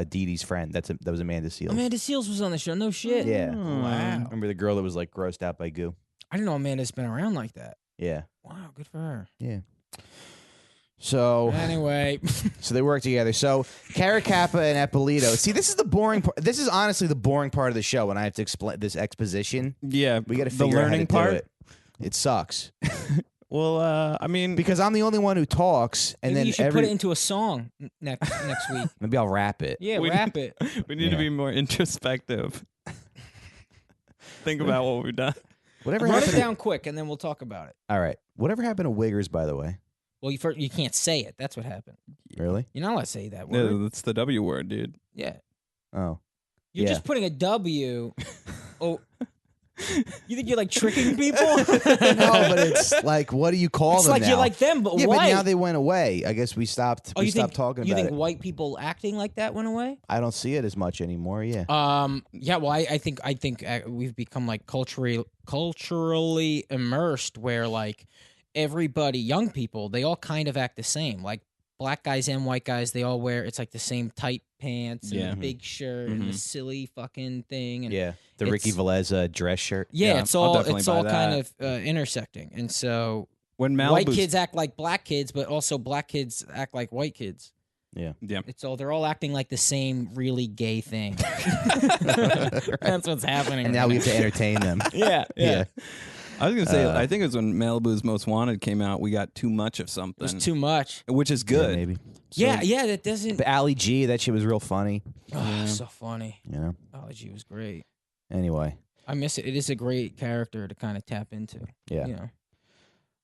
Dee Dee's friend. That was Amanda Seales. Amanda Seales was on the show. No shit. Yeah. Wow. Remember the girl that was like grossed out by goo? I didn't know Amanda's been around like that. Yeah. Wow, good for her. Yeah. So Anyway. so they work together. So Caracappa and Eppolito. See, this is the boring part. This is honestly the boring part of the show when I have to explain this exposition. Yeah, We got to the figure out how learning to part. do it. It sucks Well, I mean, because I'm the only one who talks, and Maybe then you should put it into a song next week. maybe I'll rap it. Yeah, We- rap it. we need to be more introspective. Think about what we've done. Whatever Run happened? it down quick, and then we'll talk about it. All right. Whatever happened to Wiggers, by the way? Well, you can't say it. That's what happened. Really? You're not allowed to say that Yeah, word. that's the W word, dude. Yeah. Oh. You're Yeah. just putting a W. Oh. You think you're like tricking people? No, but it's like, what do you call It's them like now? you're like them, but yeah, white. but now they went away. I guess we stopped. Oh, we you stopped think talking you about think it. white people acting like that went away? I don't see it as much anymore. Yeah. Yeah. Well, I think we've become like culturally immersed, where like everybody, young people, they all kind of act the same. Like black guys and white guys, they all wear it's like the same tight pants and Yeah. the big shirt and the silly fucking thing. And Yeah. The Ricky it's- Velez dress shirt. yeah, Yeah, it's I'll all definitely buy kind that. of intersecting, and so When Malibu's, white kids act like black kids, but also black kids act like white kids. Yeah. yeah, They're all acting like the same really gay thing. That's what's happening. And right now we have to entertain them. yeah, Yeah. I was gonna say, I think it was when Malibu's Most Wanted came out. We got too much of something. It was too much. which is good. Yeah, maybe. Yeah, that doesn't. But Ali G, that shit was real funny. Oh, so funny. You know. Ology was great. Anyway. I miss it. It is a great character to kind of tap into. Yeah. You know.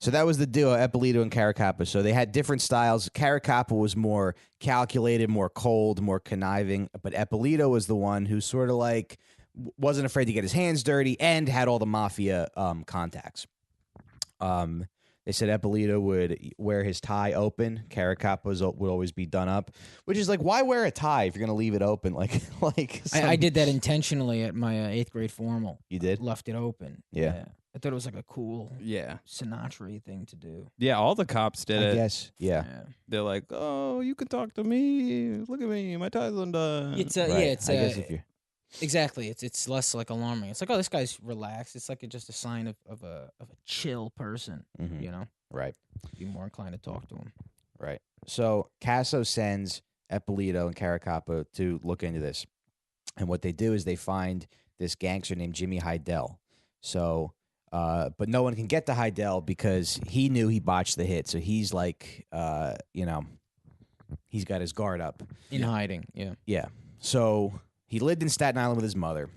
So that was the duo, Eppolito and Caracappa. So they had different styles. Caracappa was more calculated, more cold, more conniving. But Eppolito was the one who sort of like wasn't afraid to get his hands dirty and had all the mafia contacts. They said Eppolito would wear his tie open. Caracappa would always be done up, which is like, why wear a tie if you're going to leave it open? Like I did that intentionally at my 8th grade formal. You did? Left it open. Yeah. I thought it was like a cool Yeah. Sinatra thing to do. Yeah, all the cops did I it. guess. Yeah. They're like, oh, you can talk to me. Look at me. My tie's undone. It's Right. yeah, it's I guess if you're exactly. It's less like alarming. It's like, oh, this guy's relaxed. It's like just a sign of a chill person. Mhm. You know, right. be more inclined to talk to him. Right. So Casso sends Eppolito and Caracappa to look into this. And what they do is they find this gangster named Jimmy Heidel. So, but no one can get to Heidel because he knew he botched the hit. So he's like, he's got his guard up. In hiding, yeah. Yeah. So he lived in Staten Island with his mother.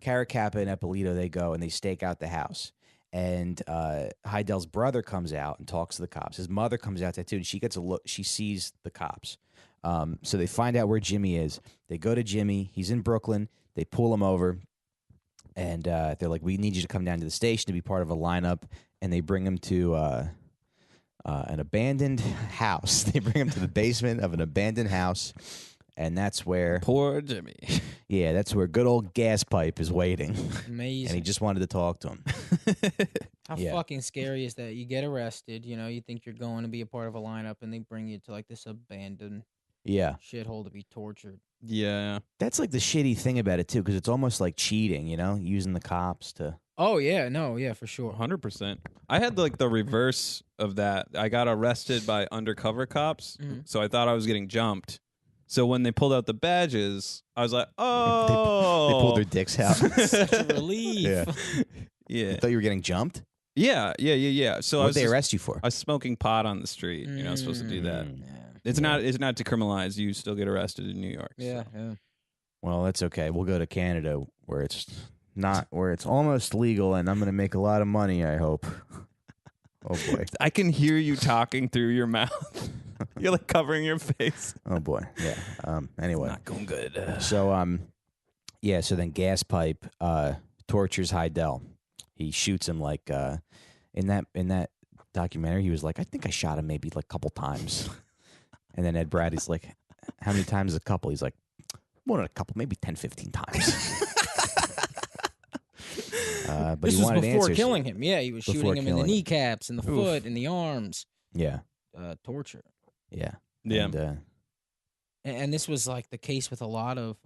Caracappa and Eppolito, they go and they stake out the house. And Heidel's brother comes out and talks to the cops. His mother comes out there too, and she gets a look. She sees the cops. So they find out where Jimmy is. They go to Jimmy. He's in Brooklyn. They pull him over, and they're like, "We need you to come down to the station to be part of a lineup." And they bring him to an abandoned house. They bring him to the basement of an abandoned house, and that's where Poor Jimmy. Yeah, that's where good old Gaspipe is waiting. Amazing. And he just wanted to talk to him. How Yeah. fucking scary is that? You get arrested, you know, you think you're going to be a part of a lineup, and they bring you to like this abandoned Yeah. shithole to be tortured. Yeah. That's like the shitty thing about it, too, because it's almost like cheating, you know, using the cops to. Oh yeah, no, yeah, for sure. 100%. I had like the reverse of that. I got arrested by undercover cops, so I thought I was getting jumped. So when they pulled out the badges, I was like, "Oh!" They pulled their dicks out. Such a relief. Yeah. Yeah, I thought you were getting jumped. yeah. So What I was they just- arrest you for? I was smoking pot on the street. You're not supposed to do that. Yeah. It's not decriminalized. You still get arrested in New York. Yeah, so. yeah. Well, that's okay. We'll go to Canada where it's not, where it's almost legal, and I'm going to make a lot of money, I hope. Oh, boy. I can hear you talking through your mouth. You're like covering your face. Oh, boy. Yeah. Anyway. Not going good. So, yeah, so then Gaspipe tortures Heidel. He shoots him like in that documentary, he was like, I think I shot him maybe like a couple times. And then Ed Bradley's like, how many times a couple? He's like, more than a couple, maybe 10, 15 times. But This he was wanted before answers. killing him. Yeah, he was Before shooting him in the killing him. kneecaps, in the foot, in the arms. Yeah, Torture. yeah. Yeah. And, And this was like the case with a lot of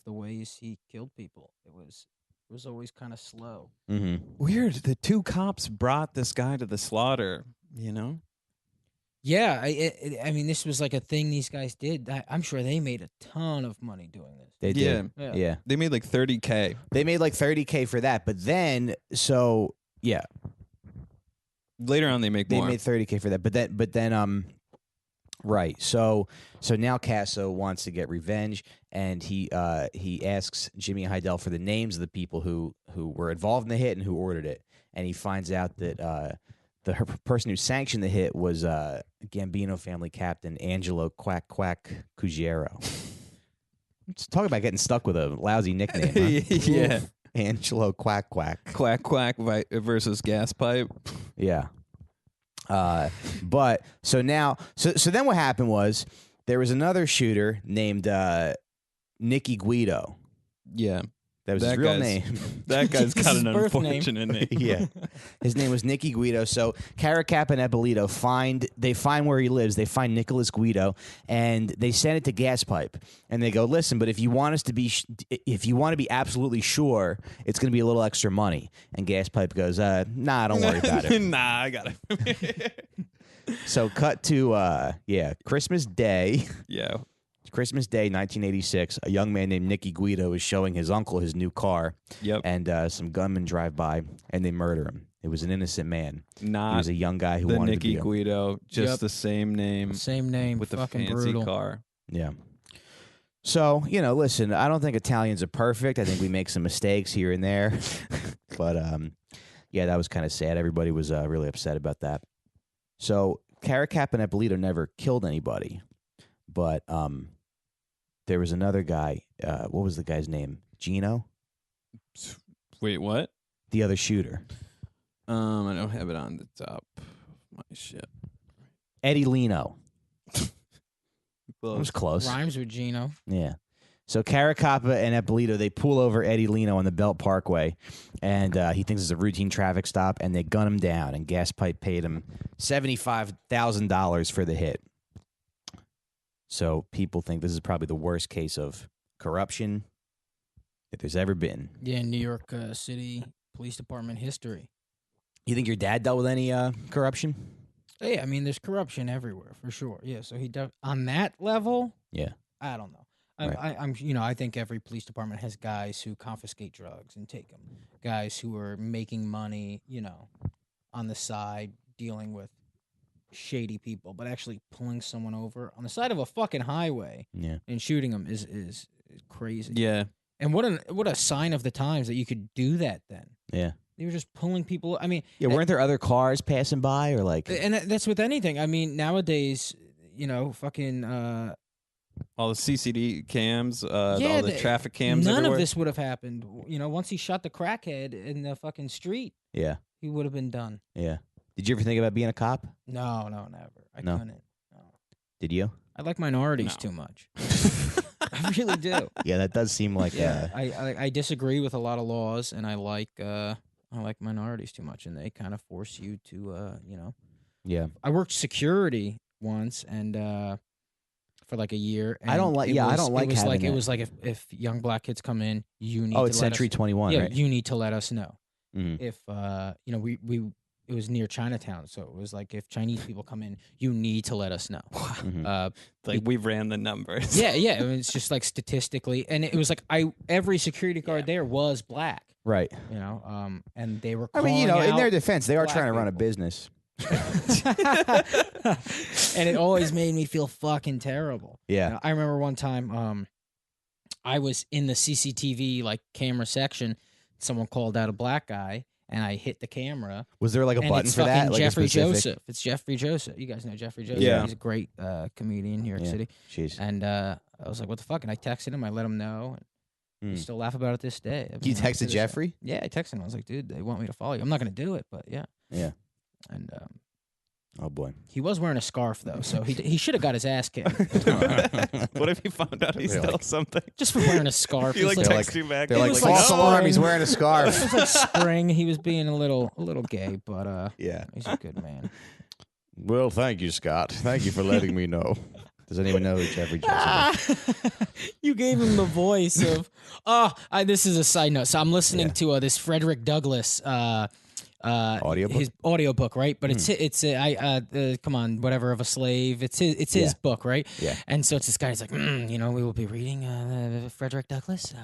the ways he killed people. It was always kind of slow. Weird. The two cops brought this guy to the slaughter, you know? Yeah, I mean, this was like a thing these guys did. I'm sure they made a ton of money doing this. they did. Yeah. Yeah. They made like $30K. They made like $30K for that. But then, so, yeah. Later on, they make They more. made $30K for that, but then right. So now Casso wants to get revenge, and he asks Jimmy Heidel for the names of the people who were involved in the hit and who ordered it, and he finds out that the person who sanctioned the hit was Gambino family captain Angelo Quack Quack Cuggiero. Just talk about getting stuck with a lousy nickname. Huh? Yeah. Angelo Quack Quack. Quack Quack versus Gaspipe. Yeah. But so now, so then what happened was there was another shooter named Nicky Guido. Yeah. That was his real guy's- name. That guy's This got is an his birth name. unfortunate name. Yeah. His name was Nicky Guido. So Caracappa and Eppolito find where he lives. They find Nicholas Guido, and they send it to Gaspipe. And they go, listen, but if you want us to be, if you want to be absolutely sure, it's going to be a little extra money. And Gaspipe goes, nah, don't worry about it. Nah, I got it. So cut to, Christmas Day. Yeah. Christmas Day, 1986, a young man named Nicky Guido is showing his uncle his new car. Yep. And some gunmen drive by, and they murder him. It was an innocent man. Not he was a young guy who the wanted Nicky to be Guido, just Yep. the same name Same name. with the fucking fancy brutal. car. Yeah. So, listen, I don't think Italians are perfect. I think we make some mistakes here and there. But, yeah, that was kind of sad. Everybody was really upset about that. So, Caracappa and Eppolito never killed anybody. But there was another guy. What was the guy's name? Gino? Wait, what? The other shooter. I don't have it on the top. My shit. Eddie Lino. That was Close. close. Rhymes with Gino. Yeah. So Caracappa and Eppolito, they pull over Eddie Lino on the Belt Parkway, and he thinks it's a routine traffic stop, and they gun him down, and Gaspipe paid him $75,000 for the hit. So people think this is probably the worst case of corruption that there's ever been. Yeah, New York City Police Department history. You think your dad dealt with any corruption? Yeah, I mean, there's corruption everywhere for sure. Yeah, so on that level. Yeah. I don't know. Right. I think every police department has guys who confiscate drugs and take them. Guys who are making money, on the side, dealing with shady people, but actually pulling someone over on the side of a fucking highway and shooting them is crazy. Yeah. And what a sign of the times that you could do that then. Yeah. They were just pulling people. I mean, Yeah, weren't there other cars passing by or like? And that's with anything. I mean, nowadays, fucking. All the CCD cams, all the traffic cams. None everywhere. of this would have happened. Once he shot the crackhead in the fucking street, Yeah. he would have been done. Yeah. Did you ever think about being a cop? No, never. I No? couldn't. No. Did you? I like minorities too much. I really do. Yeah, that does seem like. I disagree with a lot of laws, and I like minorities too much, and they kind of force you to, Yeah. I worked security once, and for like a year. And I don't like. Yeah, I don't like having that. It was like if young black kids come in, you need. Oh, to it's let Century us, 21, yeah, right? you need to let us know. Mhm. If it was near Chinatown, so it was like if Chinese people come in, you need to let us know. Mhm. Like we ran the numbers. Yeah. It's just like statistically, and it was like every security guard there was black. Right. And they were. I mean, calling in their out defense, they are black trying to run a people. business. And it always made me feel fucking terrible. Yeah. I remember one time I was in the CCTV like camera section. Someone called out a black guy, and I hit the camera. Was there like a and button it's for fucking that? Like a Jeffrey specific- Joseph. It's Jeffrey Joseph. You guys know Jeffrey Joseph. Yeah. He's a great comedian in New York Yeah. City. Jeez. And I was like, what the fuck? And I texted him. I let him know. And we still laugh about it this day. I You mean, to texted this day. Jeffrey? Yeah, I texted him. I was like, dude, they want me to follow you. I'm not going to do it, but yeah. Yeah. And Oh boy. he was wearing a scarf, though, so he should have got his ass kicked. What if you found out he They're stole like- something? Just for wearing a scarf. He like It's text you back. They're It like, was like false alarm. spring. He's wearing a It scarf. was like spring. He was being a little gay, but Yeah. he's a good man. Well, thank you, Scott. Thank you for letting me know. Does anyone know who Jeffrey Joseph is? You gave him the voice of. This is a side note. So I'm listening to this Frederick Douglass Audiobook? his audiobook, right? But it's come on, whatever of a slave. It's his book, right? Yeah. And so it's this guy. He's like, we will be reading Frederick Douglass.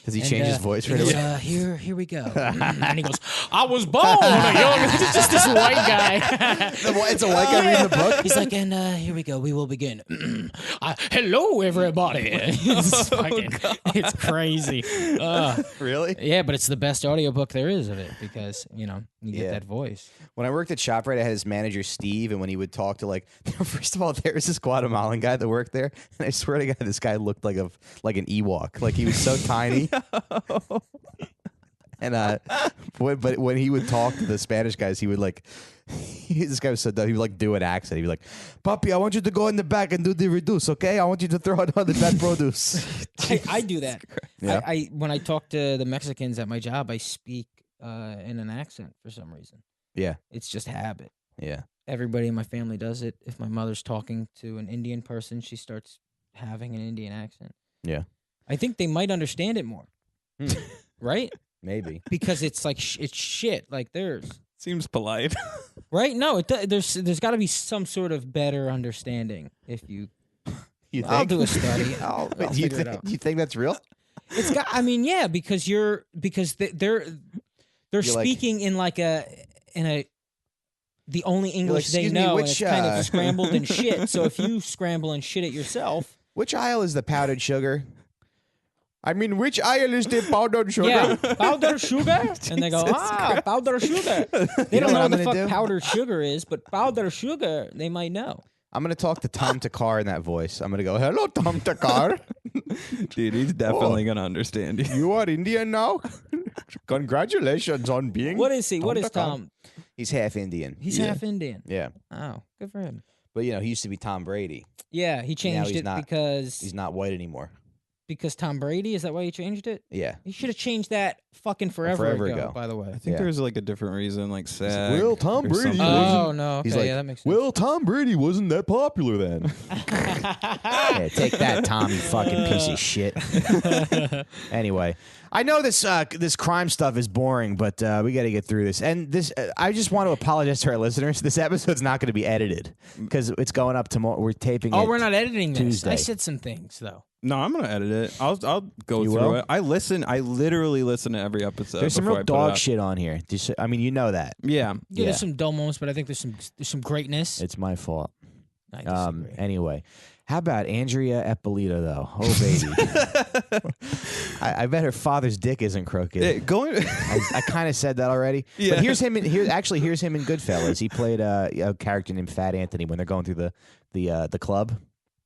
Does he And, change his voice he right goes, away? here we go. And he goes, I was born a young. It's just this white guy. It's a white guy reading the book? He's like, and here we go. We will begin. Hello, everybody. It's crazy. Really? Yeah, but it's the best audiobook there is of it because, you get that voice. When I worked at ShopRite, I had his manager, Steve, and when he would talk to first of all, there was this Guatemalan guy that worked there, and I swear to God, this guy looked like an Ewok. Like, he was so tiny. And but when he would talk to the Spanish guys, he would this guy was so dumb. He would do an accent. He'd be like, "Papi, I want you to go in the back and do the reduce, okay? I want you to throw it on the bad produce." I do that. Yeah. I when I talk to the Mexicans at my job, I speak in an accent for some reason. Yeah. It's just habit. Yeah. Everybody in my family does it. If my mother's talking to an Indian person, she starts having an Indian accent. Yeah. I think they might understand it more. Right? Maybe. Because it's like it's shit like theirs. Seems polite. Right? No, there's got to be some sort of better understanding if you You think? I'll do a study. I'll Do you figure it think? out. Do you think that's real? It's got. I mean, yeah, because they're You're like- speaking in the only English they "Excuse me, know, and which, it's kind of uh," scrambled and shit. So if you scramble and shit it yourself, Which aisle is the powdered sugar? I mean, which aisle is the powdered sugar? yeah, powdered sugar, and they go, powdered sugar. They don't know what the fuck powdered sugar is, but powdered sugar they might know. I'm gonna talk to Tom Takar in that voice. I'm gonna go, "Hello, Tom Takar. Dude, he's definitely gonna understand you. You are Indian now. Congratulations on being." What is he? What is Takar." Tom? He's half Indian. He's half Indian. Yeah, Oh, good for him. but he used to be Tom Brady. Yeah, he changed he's it not. because He's not white anymore. Tom Brady. Is that why he changed it? Yeah. He should have changed that fucking forever ago. By the way. I think there's like a different reason, like SAG. Well, Tom or Brady something. Oh no. Okay, He's like, yeah, that makes sense. well, Tom Brady wasn't that popular then. Yeah, take that, Tom, you fucking piece of shit. Anyway, I know this crime stuff is boring, but we got to get through this. And this, I just want to apologize to our listeners. This episode's not going to be edited because it's going up tomorrow. We're taping it. Oh, we're not editing this. Tuesday. I said some things though. No, I'm gonna edit it. I'll go You through will? it. I literally listen to every episode. There's some before real I put it dog out. shit on here. I mean, you know that. Yeah. Yeah, there's some dull moments, but I think there's some greatness. It's my fault. I disagree. Anyway, how about Andrea Eppolito though? Oh baby, I bet her father's dick isn't crooked. I kind of said that already. Yeah. But here's him in Goodfellas. He played a character named Fat Anthony when they're going through the club.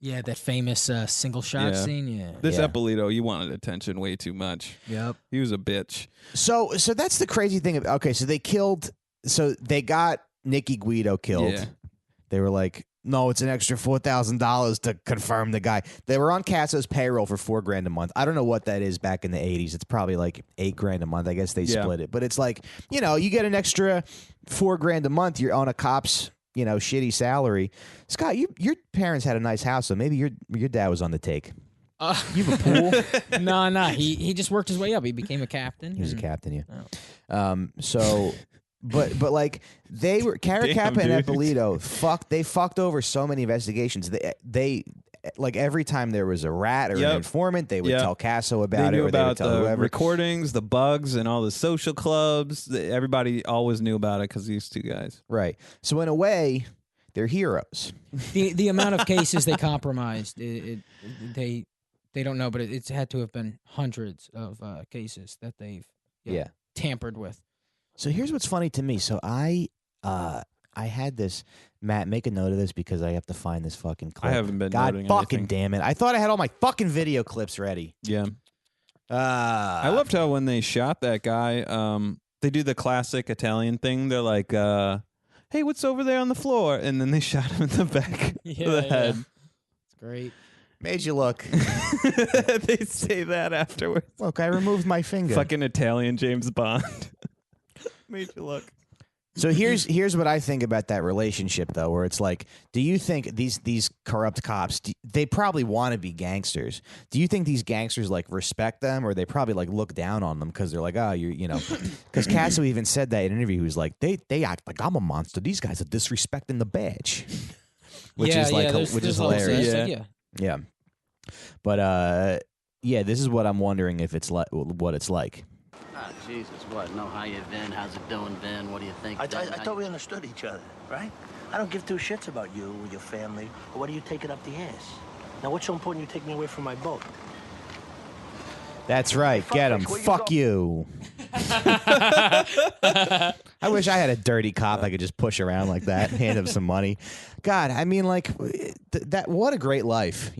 Yeah, that famous single shot Yeah. scene. Yeah. This Yeah. Eppolito, you wanted attention way too much. Yep. He was a bitch. So that's the crazy thing. Okay, so they got Nicky Guido killed. Yeah. They were like, no, it's an extra $4,000 to confirm the guy. They were on Casso's payroll for $4,000 a month. I don't know what that is back in the 80s. It's probably like $8,000 a month. I guess they split it. But it's like, you get an extra $4,000 a month. You're on a cop's, shitty salary. Scott, your parents had a nice house, so maybe your dad was on the take. You have a pool? No. He just worked his way up. He became a captain. He was a captain, yeah. Oh. But like they were Caracappa and dude. Eppolito fucked over so many investigations. They like every time there was a rat or an informant, they would tell Casso about They it, knew or about they would tell the whoever. recordings, the bugs, and all the social clubs. Everybody always knew about it because these two guys. Right. So in a way, they're heroes. The amount of cases they compromised, they don't know, but it's had to have been hundreds of cases that they've tampered with. So here's what's funny to me. So I had this. Matt, make a note of this because I have to find this fucking clip. I haven't been God noting fucking anything. damn it! I thought I had all my fucking video clips ready. Yeah. I loved how when they shot that guy, they do the classic Italian thing. They're like, hey, what's over there on the floor? And then they shot him in the back of the head. It's great. Made you look. They say that afterwards. Look, I removed my finger. Fucking Italian James Bond. Made you look. So here's what I think about that relationship, though, where it's like, do you think these corrupt cops, they probably want to be gangsters? Do you think these gangsters like respect them, or they probably like look down on them because they're like, oh, because Casso even said that in an interview. He was like, they act like I'm a monster. These guys are disrespecting the badge, which is hilarious. Yeah. But this is what I'm wondering if it's like what it's like. Jesus, what? Know how you been? How's it doing, Ben? What do you think? I thought we understood each other, right? I don't give two shits about you or your family, or what are you taking up the ass? Now, what's so important you take me away from my boat? That's right. Get him. Fuck you. I wish I had a dirty cop I could just push around like that, hand him some money. God, I mean, like, that. What a great life,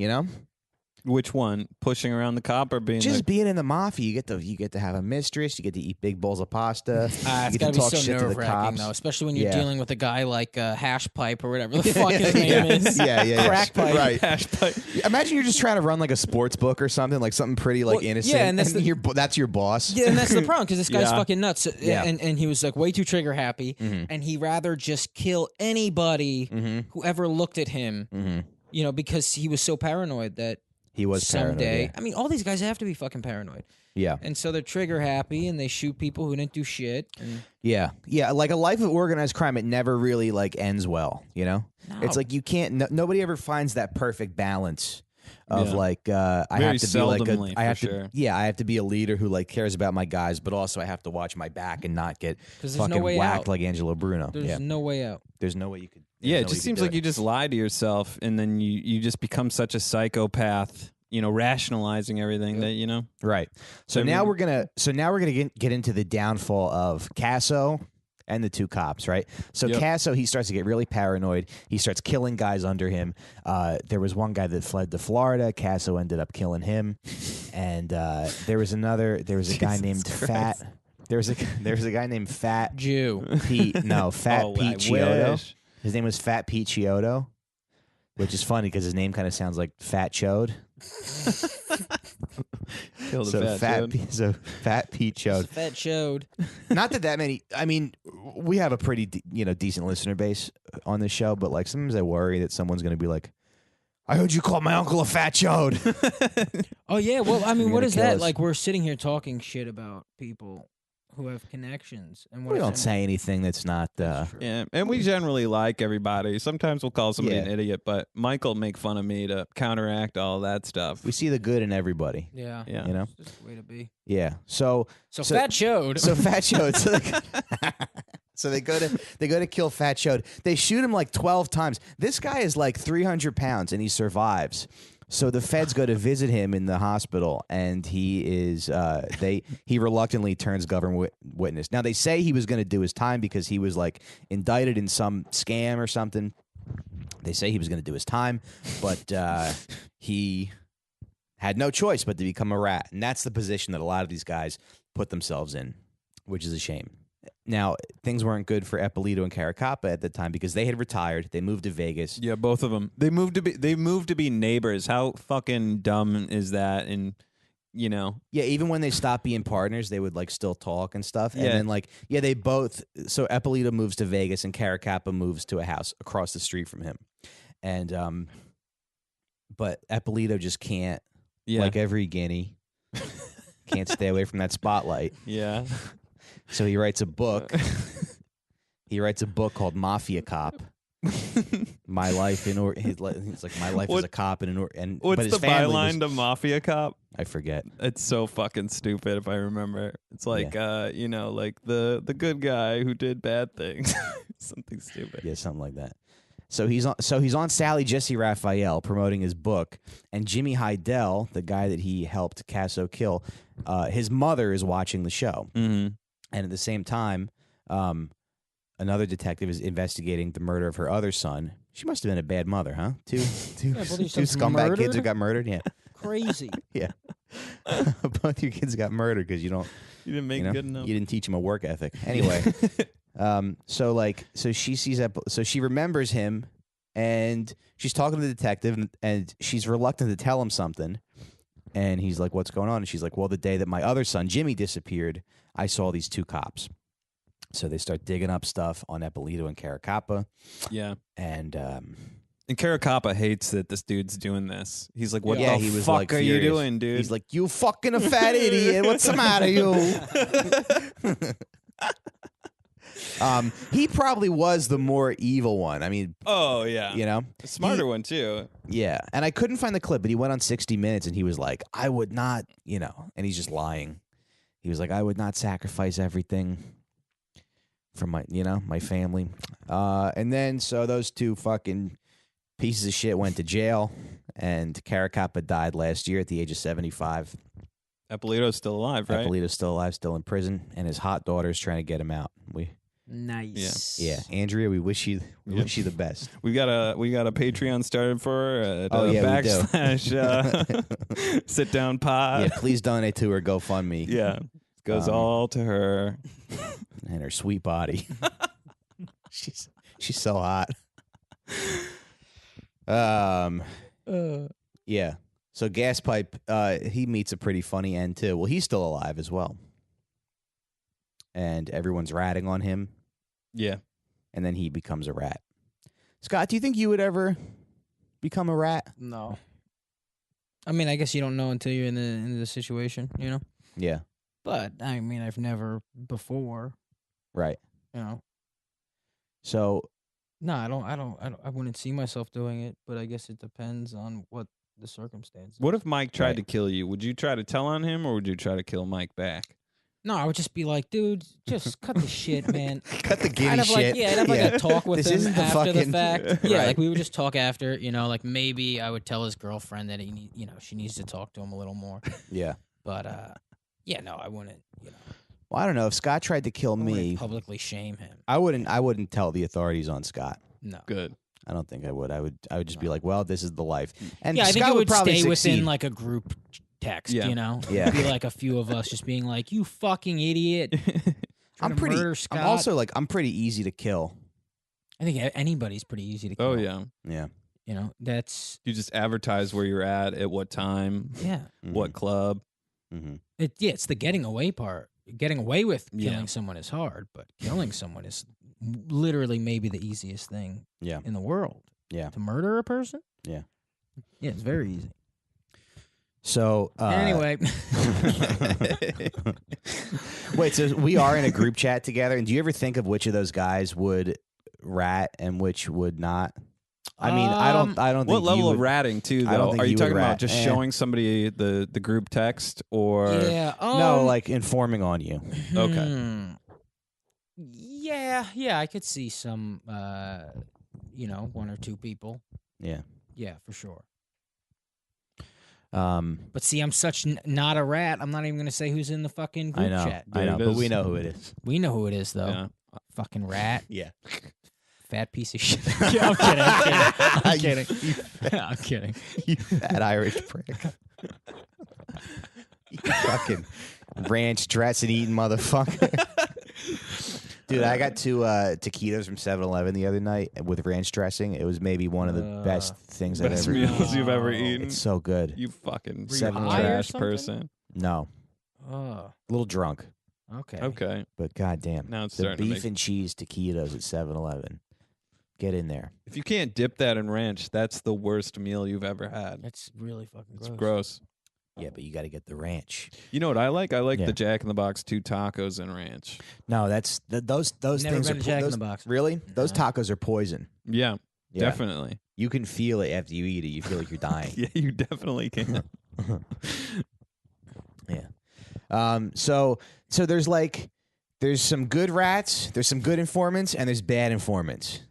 Which one? Pushing around the cop or being just being in the mafia? You get to have a mistress. You get to eat big bowls of pasta. It's you got get to to be talk so shit to the nerve-wracking, cops. though, especially when you're dealing with a guy like Hash Pipe or whatever the fuck his name is. Yeah. Crack Pipe. Right. Hash pipe. Imagine you're just trying to run like a sports book or something, like something pretty like innocent. yeah, and that's your boss. Yeah, and that's the problem because this guy's Yeah. fucking nuts. Yeah. And he was like way too trigger happy, and he rather just kill anybody who ever looked at him, because he was so paranoid that He was someday. paranoid, I mean, all these guys have to be fucking paranoid. Yeah. And so they're trigger happy and they shoot people who didn't do shit. And Yeah. Like a life of organized crime, it never really like ends well. It's like you can't. Nobody ever finds that perfect balance of Yeah. like I Very have to be like seldomly, I have for to sure. I have to be a leader who like cares about my guys, but also I have to watch my back and not get 'Cause there's no fucking way whacked out. like Angelo Bruno. There's no way out. There's no way you could. Yeah, there's it no way just you could seems do like it. you just lie to yourself, and then you just become such a psychopath. Rationalizing everything that Right. So So now maybe- we're gonna get into the downfall of Casso and the two cops, right? So Yep. Casso, he starts to get really paranoid. He starts killing guys under him. There was one guy that fled to Florida. Casso ended up killing him, and there was a guy named Fat. There was a guy named Fat Jew. Pete. No, Fat Oh, Pete I Chiodo. wish. His name was Fat Pete Chiodo, which is funny because his name kind of sounds like Fat Chode. Kill the So fat dude. Fat Pete Chode. Fat showed. Not that many. I mean, we have a pretty decent listener base on this show, but like sometimes I worry that someone's going to be like, "I heard you call my uncle a fat chode." Oh yeah, well, I mean, You're what gonna is kill that? us. Like we're sitting here talking shit about people who have connections, and what We is don't that? say anything that's not. Yeah, and we generally like everybody. Sometimes we'll call somebody Yeah. an idiot, but Michael make fun of me to counteract all that stuff. We see the good in everybody. Yeah, Yeah. You know. It's just the way to be. Yeah. So Fat showed. So Fat Chode. So they go to kill Fat Chode. They shoot him like 12 times. This guy is like 300 pounds and he survives. So the feds go to visit him in the hospital, and he is he reluctantly turns government witness. Now they say he was going to do his time because he was like indicted in some scam or something. They say he was going to do his time, but he had no choice but to become a rat, and that's the position that a lot of these guys put themselves in, which is a shame. Now, things weren't good for Eppolito and Caracappa at the time because they had retired. They moved to Vegas. Yeah, both of them. They moved to be neighbors. How fucking dumb is that? And Yeah, even when they stopped being partners, they would like still talk and stuff. Yeah. And then they both. So Eppolito moves to Vegas and Caracappa moves to a house across the street from him. And but Eppolito just can't. yeah, Like every guinea, can't stay away from that spotlight. yeah. So he writes a book. He writes a book called Mafia Cop. My life he's like my life as a cop and but What's his the family byline was, to Mafia Cop? I forget. It's so fucking stupid if I remember. It's like like the good guy who did bad things. Something stupid. Yeah, something like that. So he's on Sally Jesse Raphael promoting his book, and Jimmy Heidel, the guy that he helped Casso kill, his mother is watching the show. Mm-hmm. And at the same time, another detective is investigating the murder of her other son. She must have been a bad mother, huh? Two Yeah, both your sons scumbag kids who murdered? got murdered. Yeah, Crazy. yeah. Both your kids got murdered because you You didn't make it good enough. you didn't teach them a work ethic. Anyway, so she sees that. So she remembers him, and she's talking to the detective, and she's reluctant to tell him something. And he's like, "What's going on?" And she's like, "Well, the day that my other son Jimmy disappeared, I saw these two cops." So they start digging up stuff on Eppolito and Caracappa, Yeah. and And Caracappa hates that this dude's doing this. He's like, "What yeah, the he was fuck like are furious. you doing, dude?" He's like, "You fucking a fat idiot! What's the matter, you?" He probably was the more evil one. I mean, "Oh yeah, you know, a smarter one too." yeah. And I couldn't find the clip, but he went on 60 Minutes and he was like, "I would not," and he's just lying. He was like, "I would not sacrifice everything for my family." And then so those two fucking pieces of shit went to jail, and Caracappa died last year at the age of 75. Eppolito's still alive, right? Eppolito's still alive, still in prison, and his hot daughter's trying to get him out. Nice. Yeah, Andrea, we wish you the best. We got a Patreon started for her at Oh, yeah, we do. / sit down pod. Yeah, please donate to her GoFundMe. Yeah. Goes Um, all to her. And her sweet body. she's so hot. Yeah. So Gaspipe, he meets a pretty funny end too. Well, he's still alive as well. And everyone's ratting on him, Yeah. and then he becomes a rat. Scott, do you think you would ever become a rat? No. I mean, I guess you don't know until you're in the situation, Yeah. But I mean, I've never before, Right. So No, I wouldn't see myself doing it, but I guess it depends on what the circumstances. What if Mike tried Right. to kill you? Would you try to tell on him, or would you try to kill Mike back? No, I would just be like, dude, just cut the shit, man. Cut the giddy Kind of shit. I'd have like a talk with This him isn't the after the fucking- fact. Yeah, Right. like we would just talk after, like maybe I would tell his girlfriend that she needs to talk to him a little more. Yeah. But yeah, no, I wouldn't, Well, I don't know. If Scott tried to kill I wouldn't me, publicly shame him. I wouldn't tell the authorities on Scott. No. Good. I don't think I would. I would just be like, well, this is the life. And Yeah, I think Scott it would probably stay succeed. within like a group text, Yeah. Yeah. It'd be like a few of us just being like, you fucking idiot. I'm to murder Scott. I'm also like, I'm pretty easy to kill. I think anybody's pretty easy to kill. Oh yeah. Yeah. That's, You just advertise where you're at what time, yeah. what club. Mm-hmm. It's the getting away part. Getting away with Yeah. killing someone is hard, but killing someone is literally maybe the easiest thing Yeah. in the world. Yeah. To murder a person? Yeah. Yeah, it's very easy. So Anyway. wait. So we are in a group chat together, and do you ever think of which of those guys would rat and which would not? I mean, I don't. Think What level you of would, ratting too? I don't Though, think are you you would talking about rat. just Eh. showing somebody the group text, or Yeah. No, like informing on you. Okay. Yeah, I could see some, one or two people. Yeah. Yeah, for sure. Um, But see, I'm such not a rat. I'm not even going to say who's in the fucking group I know. chat. I know. There it But is. we know who it is. We know who it is, though. Yeah. Fucking rat. Yeah. Fat piece of shit. I'm kidding. I'm kidding. I'm kidding. You fat Irish prick. You fucking ranch dressing eating motherfucker. Dude, I got two taquitos from 7-Eleven the other night with ranch dressing. It was maybe one of the best things I've best ever meals eaten. you've ever eaten? It's so good. You fucking Were you high or trash something? person. No, Oh, a little drunk, okay. Okay. but goddamn. Now it's the starting to beef make- and cheese taquitos at 7-Eleven. Get in there. If you can't dip that in ranch, that's the worst meal you've ever had. That's really fucking It's gross. gross. Yeah, but you got to get the ranch. You know what I like? I like Yeah. the Jack in the Box 2 tacos and ranch. No, that's those Never things been are to Jack in those- the Box. Really? Those tacos are poison. Yeah, Yeah. definitely. You can feel it after you eat it. You feel like you're dying. Yeah, you definitely can. Yeah. So there's some good rats, there's some good informants, and there's bad informants.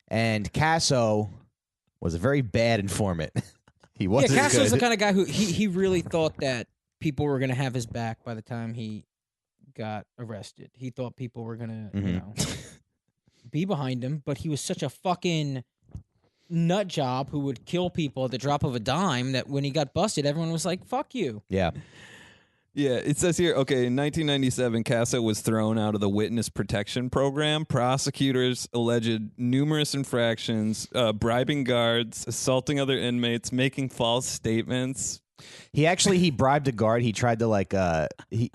And Casso was a very bad informant. He wasn't Yeah, Casso's good. the kind of guy who he really thought that people were going to have his back by the time he got arrested. He thought people were going to, be behind him, but he was such a fucking nut job who would kill people at the drop of a dime that when he got busted, everyone was like, fuck you. Yeah. Yeah, it says here, okay, in 1997, Casso was thrown out of the witness protection program. Prosecutors alleged numerous infractions, bribing guards, assaulting other inmates, making false statements. He bribed a guard. He tried to he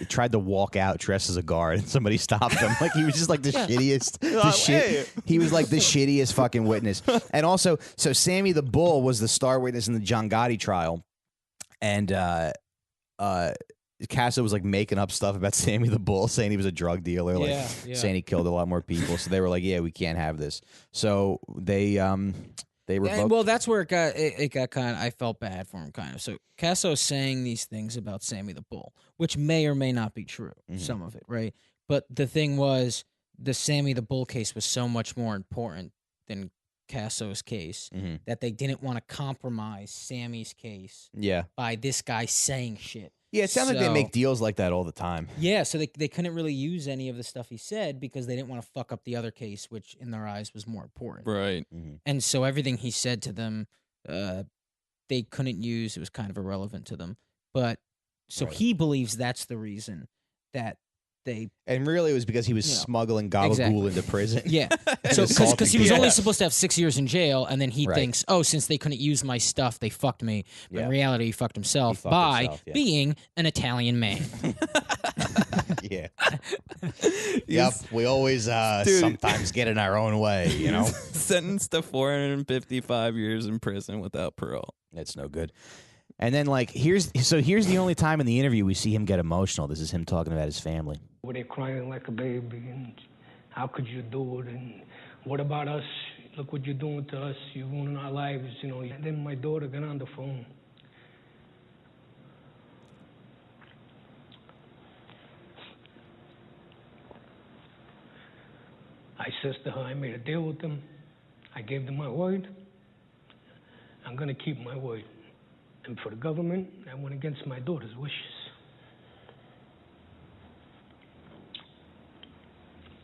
tried to walk out dressed as a guard, and somebody stopped him. Like he was just like the shittiest. He was like the shittiest fucking witness. And also, so Sammy the Bull was the star witness in the John Gotti trial, and Casso was like making up stuff about Sammy the Bull, saying he was a drug dealer, like saying he killed a lot more people. So they were like, "Yeah, we can't have this." So they revoked. And, well, that's where it got kind of. I felt bad for him, kind of. So Casso's saying these things about Sammy the Bull, which may or may not be true. Some of it, right? But the thing was, the Sammy the Bull case was so much more important than Casso's case that they didn't want to compromise Sammy's case Yeah. by this guy saying shit. Yeah, it sounds like they make deals like that all the time. Yeah, so they couldn't really use any of the stuff he said because they didn't want to fuck up the other case, which in their eyes was more important. Right. And so everything he said to them, they couldn't use. It was kind of irrelevant to them. But so he believes that's the reason that they. And really, it was because he was smuggling gabagool into prison. Yeah. So because he was only supposed to have 6 years in jail, and then he thinks, oh, since they couldn't use my stuff, they fucked me. But in reality, he fucked himself by being an Italian man. Yeah. Yep. We always sometimes get in our own way, you know? Sentenced to 455 years in prison without parole. That's no good. And then, like, here's the only time in the interview we see him get emotional. This is him talking about his family. Were they crying like a baby? And how could you do it? And what about us look what you're doing to us. You're ruining our lives, you know. And then my daughter got on the phone. I says to her, I made a deal with them. I gave them my word. I'm going to keep my word. And for the government, I went against my daughter's wishes.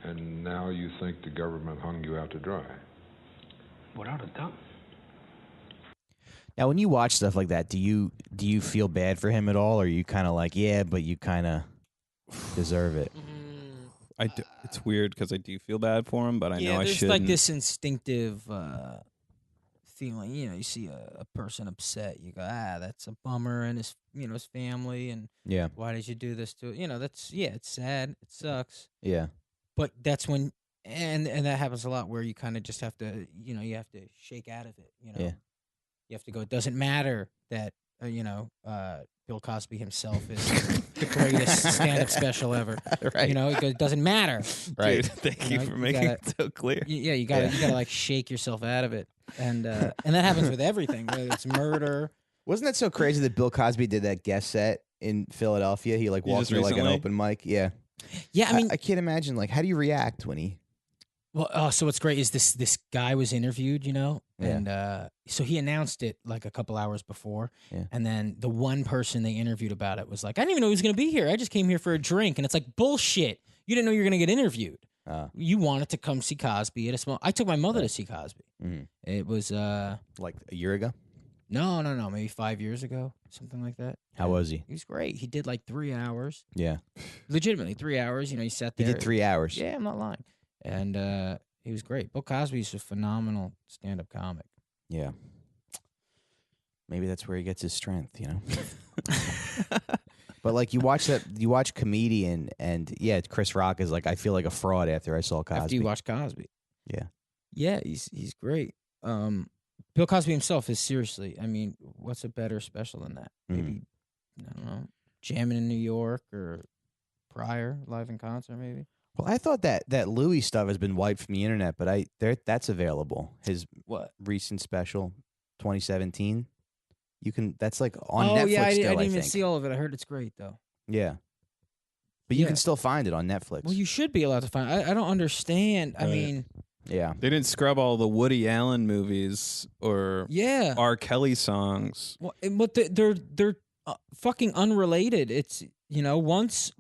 And now you think the government hung you out to dry? Without a doubt. Now, when you watch stuff like that, do you feel bad for him at all, or are you kind of like, yeah, but you kind of deserve it? It's weird because I do feel bad for him, but I know I there's shouldn't. like this instinctive feeling. You know, you see a person upset, you go, that's a bummer, and his family, and Yeah. why did you do this to? That's it's sad, it sucks. Yeah. But that's when, and that happens a lot where you kind of just have to, you have to shake out of it. Yeah. You have to go. It doesn't matter that Bill Cosby himself is the greatest stand-up special ever. Right. It doesn't matter. Right. Dude, thank you for making it so clear. You gotta like shake yourself out of it, and that happens with everything, whether it's murder. Wasn't that so crazy that Bill Cosby did that guest set in Philadelphia? He like walked just through like an recently? open mic. Yeah. Yeah, I mean, I can't imagine. Like, how do you react when he? well, so what's great is this guy was interviewed, Yeah. and so he announced it like a couple hours before, Yeah. and then the one person they interviewed about it was like, I didn't even know he was going to be here. I just came here for a drink, and it's like bullshit. You didn't know you were going to get interviewed. You wanted to come see Cosby at a small. I took my mother to see Cosby. Mhm. It was Like a year ago. no, maybe 5 years ago, something like that. How was he? He was great. He did like 3 hours, Yeah. legitimately 3 hours. He sat He there. did 3 hours. Yeah, I'm not lying. And he was great. Bill Cosby's a phenomenal stand-up comic. Yeah. Maybe that's where he gets his strength, But like you watch Comedian, and yeah, Chris Rock is like, I feel like a fraud after I saw Cosby. After you watch Cosby. Yeah. Yeah, he's great. Bill Cosby himself is seriously, I mean, what's a better special than that? Maybe, I don't know, Jamming in New York or Pryor, live in concert maybe? Well, I thought that Louis stuff has been wiped from the internet, but that's available. His What? recent special, 2017. You can. That's like on Oh, Netflix. yeah, I still, didn't even think. see all of it. I heard it's great, though. Yeah. But you Yeah. can still find it on Netflix. Well, you should be allowed to find I don't understand. I Right. mean, yeah. They didn't scrub all the Woody Allen movies or yeah. R. Kelly songs. Well, but they're fucking unrelated. It's once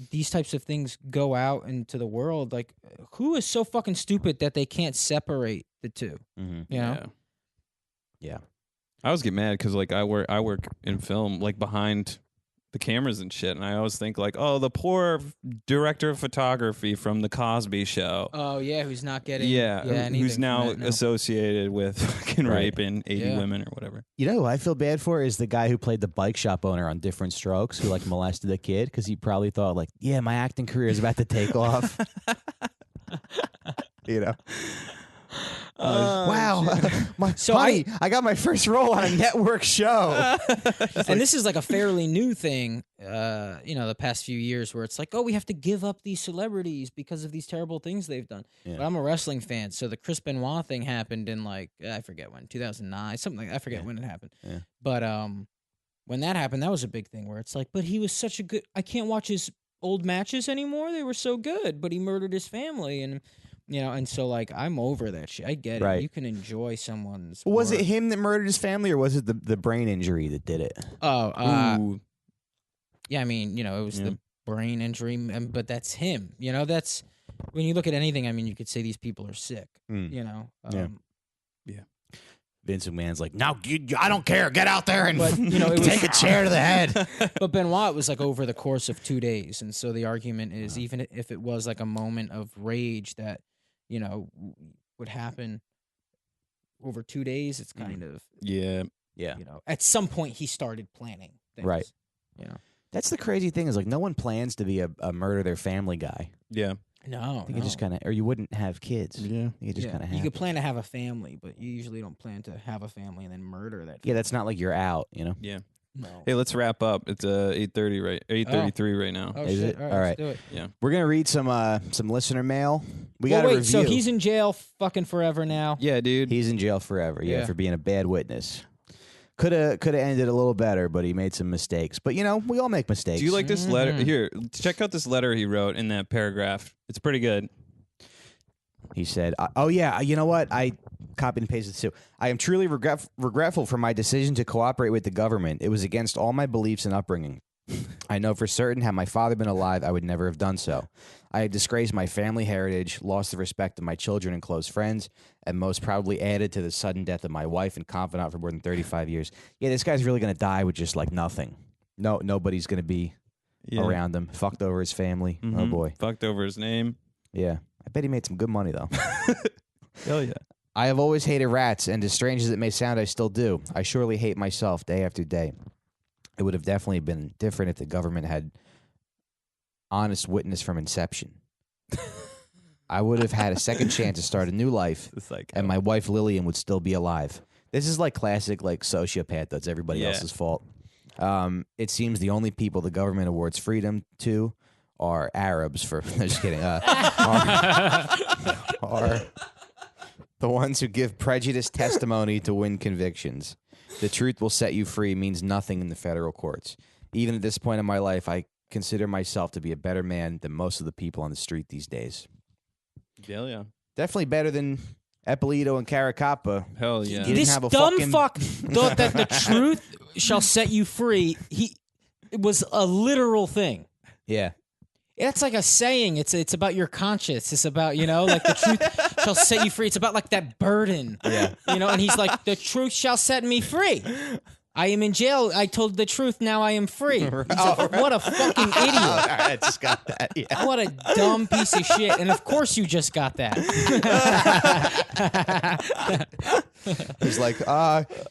these types of things go out into the world, like who is so fucking stupid that they can't separate the two? Mm-hmm. Yeah. I always get mad because like I work in film, like behind the cameras and shit, and I always think like, oh, the poor director of photography from the Cosby Show. Oh yeah, who's not getting who's anything now from that, no. associated with fucking Right. raping 80 Yeah. women or whatever. You know who I feel bad for is the guy who played the bike shop owner on Different Strokes, who like molested a kid because he probably thought like, yeah, my acting career is about to take off. Wow, I got my first role on a network show. And this is like a fairly new thing, the past few years, where it's like, oh, we have to give up these celebrities because of these terrible things they've done. Yeah. But I'm a wrestling fan, so the Chris Benoit thing happened in like I forget when, 2009, something like I forget when it happened. Yeah. But when that happened, that was a big thing where it's like, but he was such a good. I can't watch his old matches anymore. They were so good, but he murdered his family and. And so like I'm over that shit. I get it. Right. You can enjoy someone's. Was it work. him that murdered his family, or was it the brain injury that did it? Oh, yeah. I mean, it was Yeah. the brain injury, but that's him. That's when you look at anything. I mean, you could say these people are sick. Yeah. Yeah. Vince McMahon's like, no, I don't care. Get out there and But it was, take a chair to the head. But Benoit was like over the course of 2 days, and so the argument is even if it was like a moment of rage that would happen over 2 days, it's kind of Yeah. at some point he started planning things. Right. That's the crazy thing is like no one plans to be a murder their family guy. Yeah. No, I think you just kind of, or you wouldn't have kids. Yeah. You just kind of have. You could plan to have a family, but you usually don't plan to have a family and then murder that family. Yeah, that's not like you're out, Yeah. No. Hey, let's wrap up. It's 8:30 right 8:33 right now. Oh, Is shit. it? All All right, right. let's do it. Yeah. We're gonna read some listener mail. We Well, got a wait, review. so he's in jail fucking forever now? Yeah, dude. He's in jail forever. Yeah, Yeah. for being a bad witness. Could have ended a little better, but he made some mistakes. But you know, we all make mistakes. Do you like this letter? Here, check out this letter he wrote in that paragraph. It's pretty good. He said, "Oh yeah, you know what? I copied and pasted too. I am truly regretful for my decision to cooperate with the government. It was against all my beliefs and upbringing. I know for certain, had my father been alive, I would never have done so. I had disgraced my family heritage, lost the respect of my children and close friends, and most probably added to the sudden death of my wife and confidant for more than 35 years. Yeah, this guy's really going to die with just like nothing. Nobody's going to be around him. Fucked over his family. Mm-hmm. Oh boy. Fucked over his name. Yeah. I bet he made some good money though. Hell yeah. I have always hated rats, and as strange as it may sound, I still do. I surely hate myself day after day. It would have definitely been different if the government had honest witness from inception. I would have had a second chance to start a new life, and my wife Lillian would still be alive. This is like classic like sociopath that's everybody else's fault. It seems the only people the government awards freedom to are Arabs for just kidding. Are the ones who give prejudiced testimony to win convictions. The truth will set you free means nothing in the federal courts. Even at this point in my life, I consider myself to be a better man than most of the people on the street these days. Hell yeah. Definitely better than Eppolito and Caracappa. Hell yeah. He didn't This have a dumb fucking... fuck thought that the truth shall set you free. It was a literal thing. Yeah. It's like a saying. It's about your conscience. It's about, like the truth shall set you free. It's about like that burden. Yeah. And he's like, the truth shall set me free. I am in jail. I told the truth. Now I am free. What a fucking idiot. I just got that. Yeah. What a dumb piece of shit. And of course you just got that. He's like,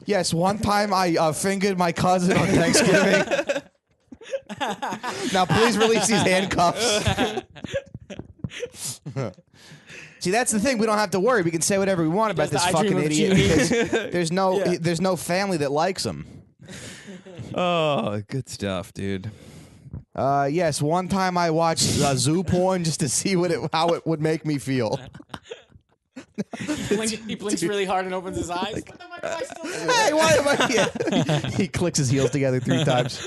yes, one time I fingered my cousin on Thanksgiving. Now please release these handcuffs. See, that's the thing. We don't have to worry. We can say whatever we want about this fucking idiot because there's no family that likes him. Oh, good stuff, dude. Yes, one time I watched zoo porn just to see how it would make me feel. He blinks really hard and opens his eyes. What the fuck am I still doing? Hey, why am I here? He clicks his heels together 3 times.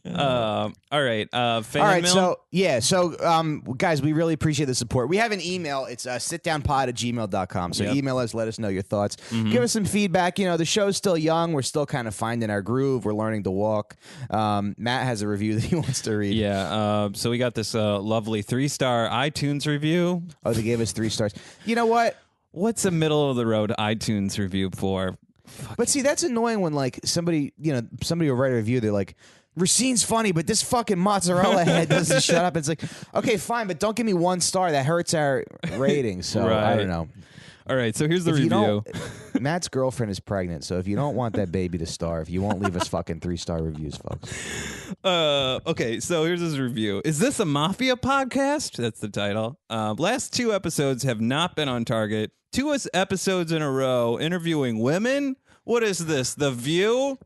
All right. Fan All right, mail? so guys, we really appreciate the support. We have an email. It's sitdownpod@gmail.com. So email us, let us know your thoughts. Give us some feedback. The show's still young. We're still kind of finding our groove. We're learning to walk. Matt has a review that he wants to read. Yeah. So we got this lovely 3-star iTunes review. Oh, they gave us 3 stars. You know what? What's a middle of the road iTunes review for? But see, that's annoying when like somebody will write a review. They're like, Racine's funny, but this fucking mozzarella head doesn't shut up. It's like, okay, fine, but don't give me 1 star. That hurts our rating. So I don't know. All right, so here's the If you review. Matt's girlfriend is pregnant, so if you don't want that baby to starve, you won't leave us fucking 3-star reviews, folks. Okay, so here's his review. Is this a mafia podcast? That's the title. Last 2 episodes have not been on target. 2 episodes in a row interviewing women. What is this? The View?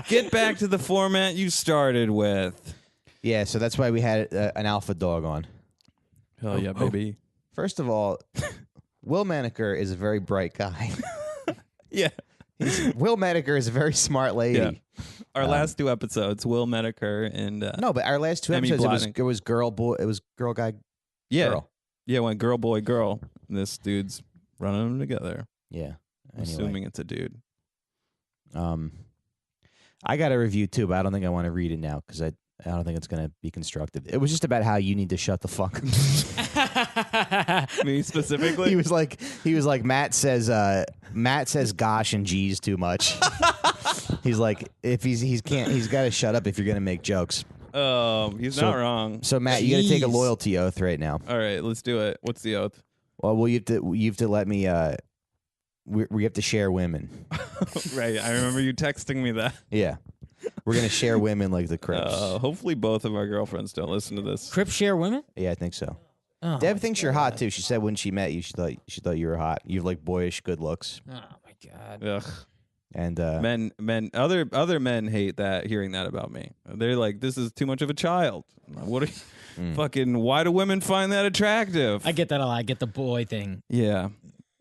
Get back to the format you started with. Yeah, so that's why we had an alpha dog on. Hell yeah, baby. First of all, Will Maneker is a very bright guy. Yeah. Will Maneker is a very smart lady. Yeah. Our last 2 episodes, Will Medeker and no, but our last 2 Emmy episodes, Blotnick. it was girl boy, it was girl guy, yeah, girl. Yeah, went girl boy girl. This dude's running them together. Yeah. Anyway. Assuming it's a dude. I got a review too, but I don't think I want to read it now because I don't think it's going to be constructive. It was just about how you need to shut the fuck up. Me specifically? He was like Matt says gosh and geez too much. He's like, if he's got to shut up if you're going to make jokes. He's not wrong. So Matt, you got to take a loyalty oath right now. All right, let's do it. What's the oath? Well, you have to let me we have to share women. Right. I remember you texting me that. Yeah. We're going to share women like the Crips. Hopefully both of our girlfriends don't listen to this. Crips share women? Yeah, I think so. Oh, Deb thinks you're hot too. She said when she met you, she thought you were hot. You have like boyish good looks. Oh my god. Ugh. And other men hate that, hearing that about me. They're like, this is too much of a child. What are you, fucking, why do women find that attractive? I get that a lot. I get the boy thing. Yeah.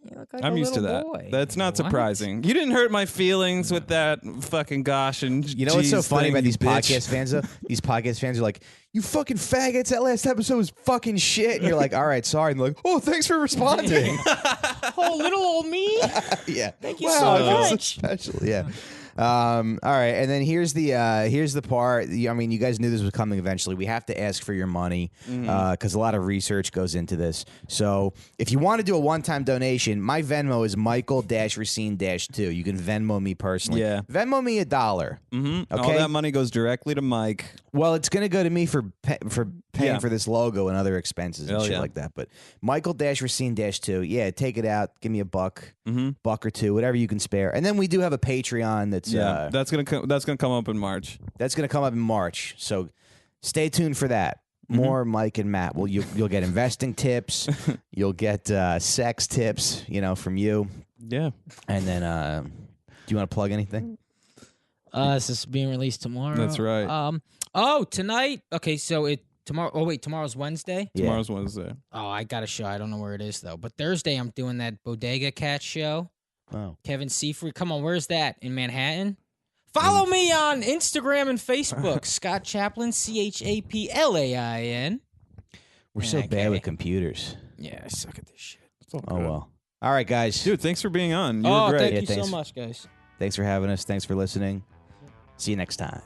You look like I'm a used to little that. boy. That's not What? surprising. You didn't hurt my feelings with that fucking gosh and you know what's so geez funny thing, about you these bitch. podcast fans, though? These podcast fans are like, you fucking faggots, that last episode was fucking shit. And you're like, all right, sorry. And they're like, oh, thanks for responding. Oh, little old me. Yeah. Thank you Wow, so I feel so much. special. Yeah. All right, and then here's the part. I mean, you guys knew this was coming eventually. We have to ask for your money because a lot of research goes into this. So if you want to do a one-time donation, my Venmo is Michael-Recine-2. You can Venmo me personally. Yeah. Venmo me $1. Mm-hmm. Okay. All that money goes directly to Mike. Well, it's gonna go to me for paying Yeah. for this logo and other expenses and Hell shit yeah. like that. But Michael-Recine-2, yeah, take it out. Give me a buck, buck or two, whatever you can spare. And then we do have a Patreon that's That's gonna come up in March. that's gonna come up in March. So stay tuned for that. More Mike and Matt. Well, you'll get investing tips. You'll get sex tips, from you. Yeah. And then, do you want to plug anything? This is being released tomorrow. That's right. Tonight. Okay, so tomorrow. Oh wait, tomorrow's Wednesday. Yeah. Tomorrow's Wednesday. Oh, I got a show. I don't know where it is though. But Thursday, I'm doing that Bodega Cat show. Oh. Kevin Seafried. Come on, where's that? In Manhattan? Follow me on Instagram and Facebook. Scott Chaplain, CHAPLAIN. We're so Okay. bad with computers. Yeah, I suck at this shit. Oh well. All right, guys. Dude, thanks for being on. You were great. Thank Yeah, you thanks. so much, guys. Thanks for having us. Thanks for listening. See you next time.